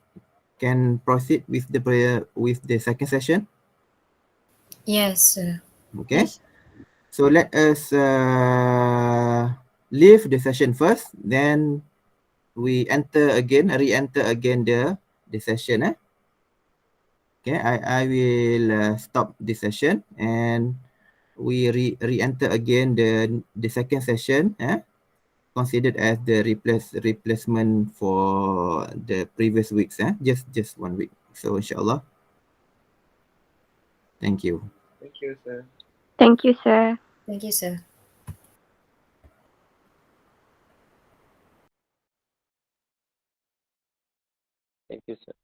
can proceed with the second session? Yes. Okay. Yes. So let us leave the session first, then we re-enter again the session. Okay, I will stop this session and we re-enter again the second session, considered as the replacement for the previous weeks, just 1 week. So inshallah. Thank you. Thank you, sir. Thank you, sir. Thank you, sir. Thank you, sir.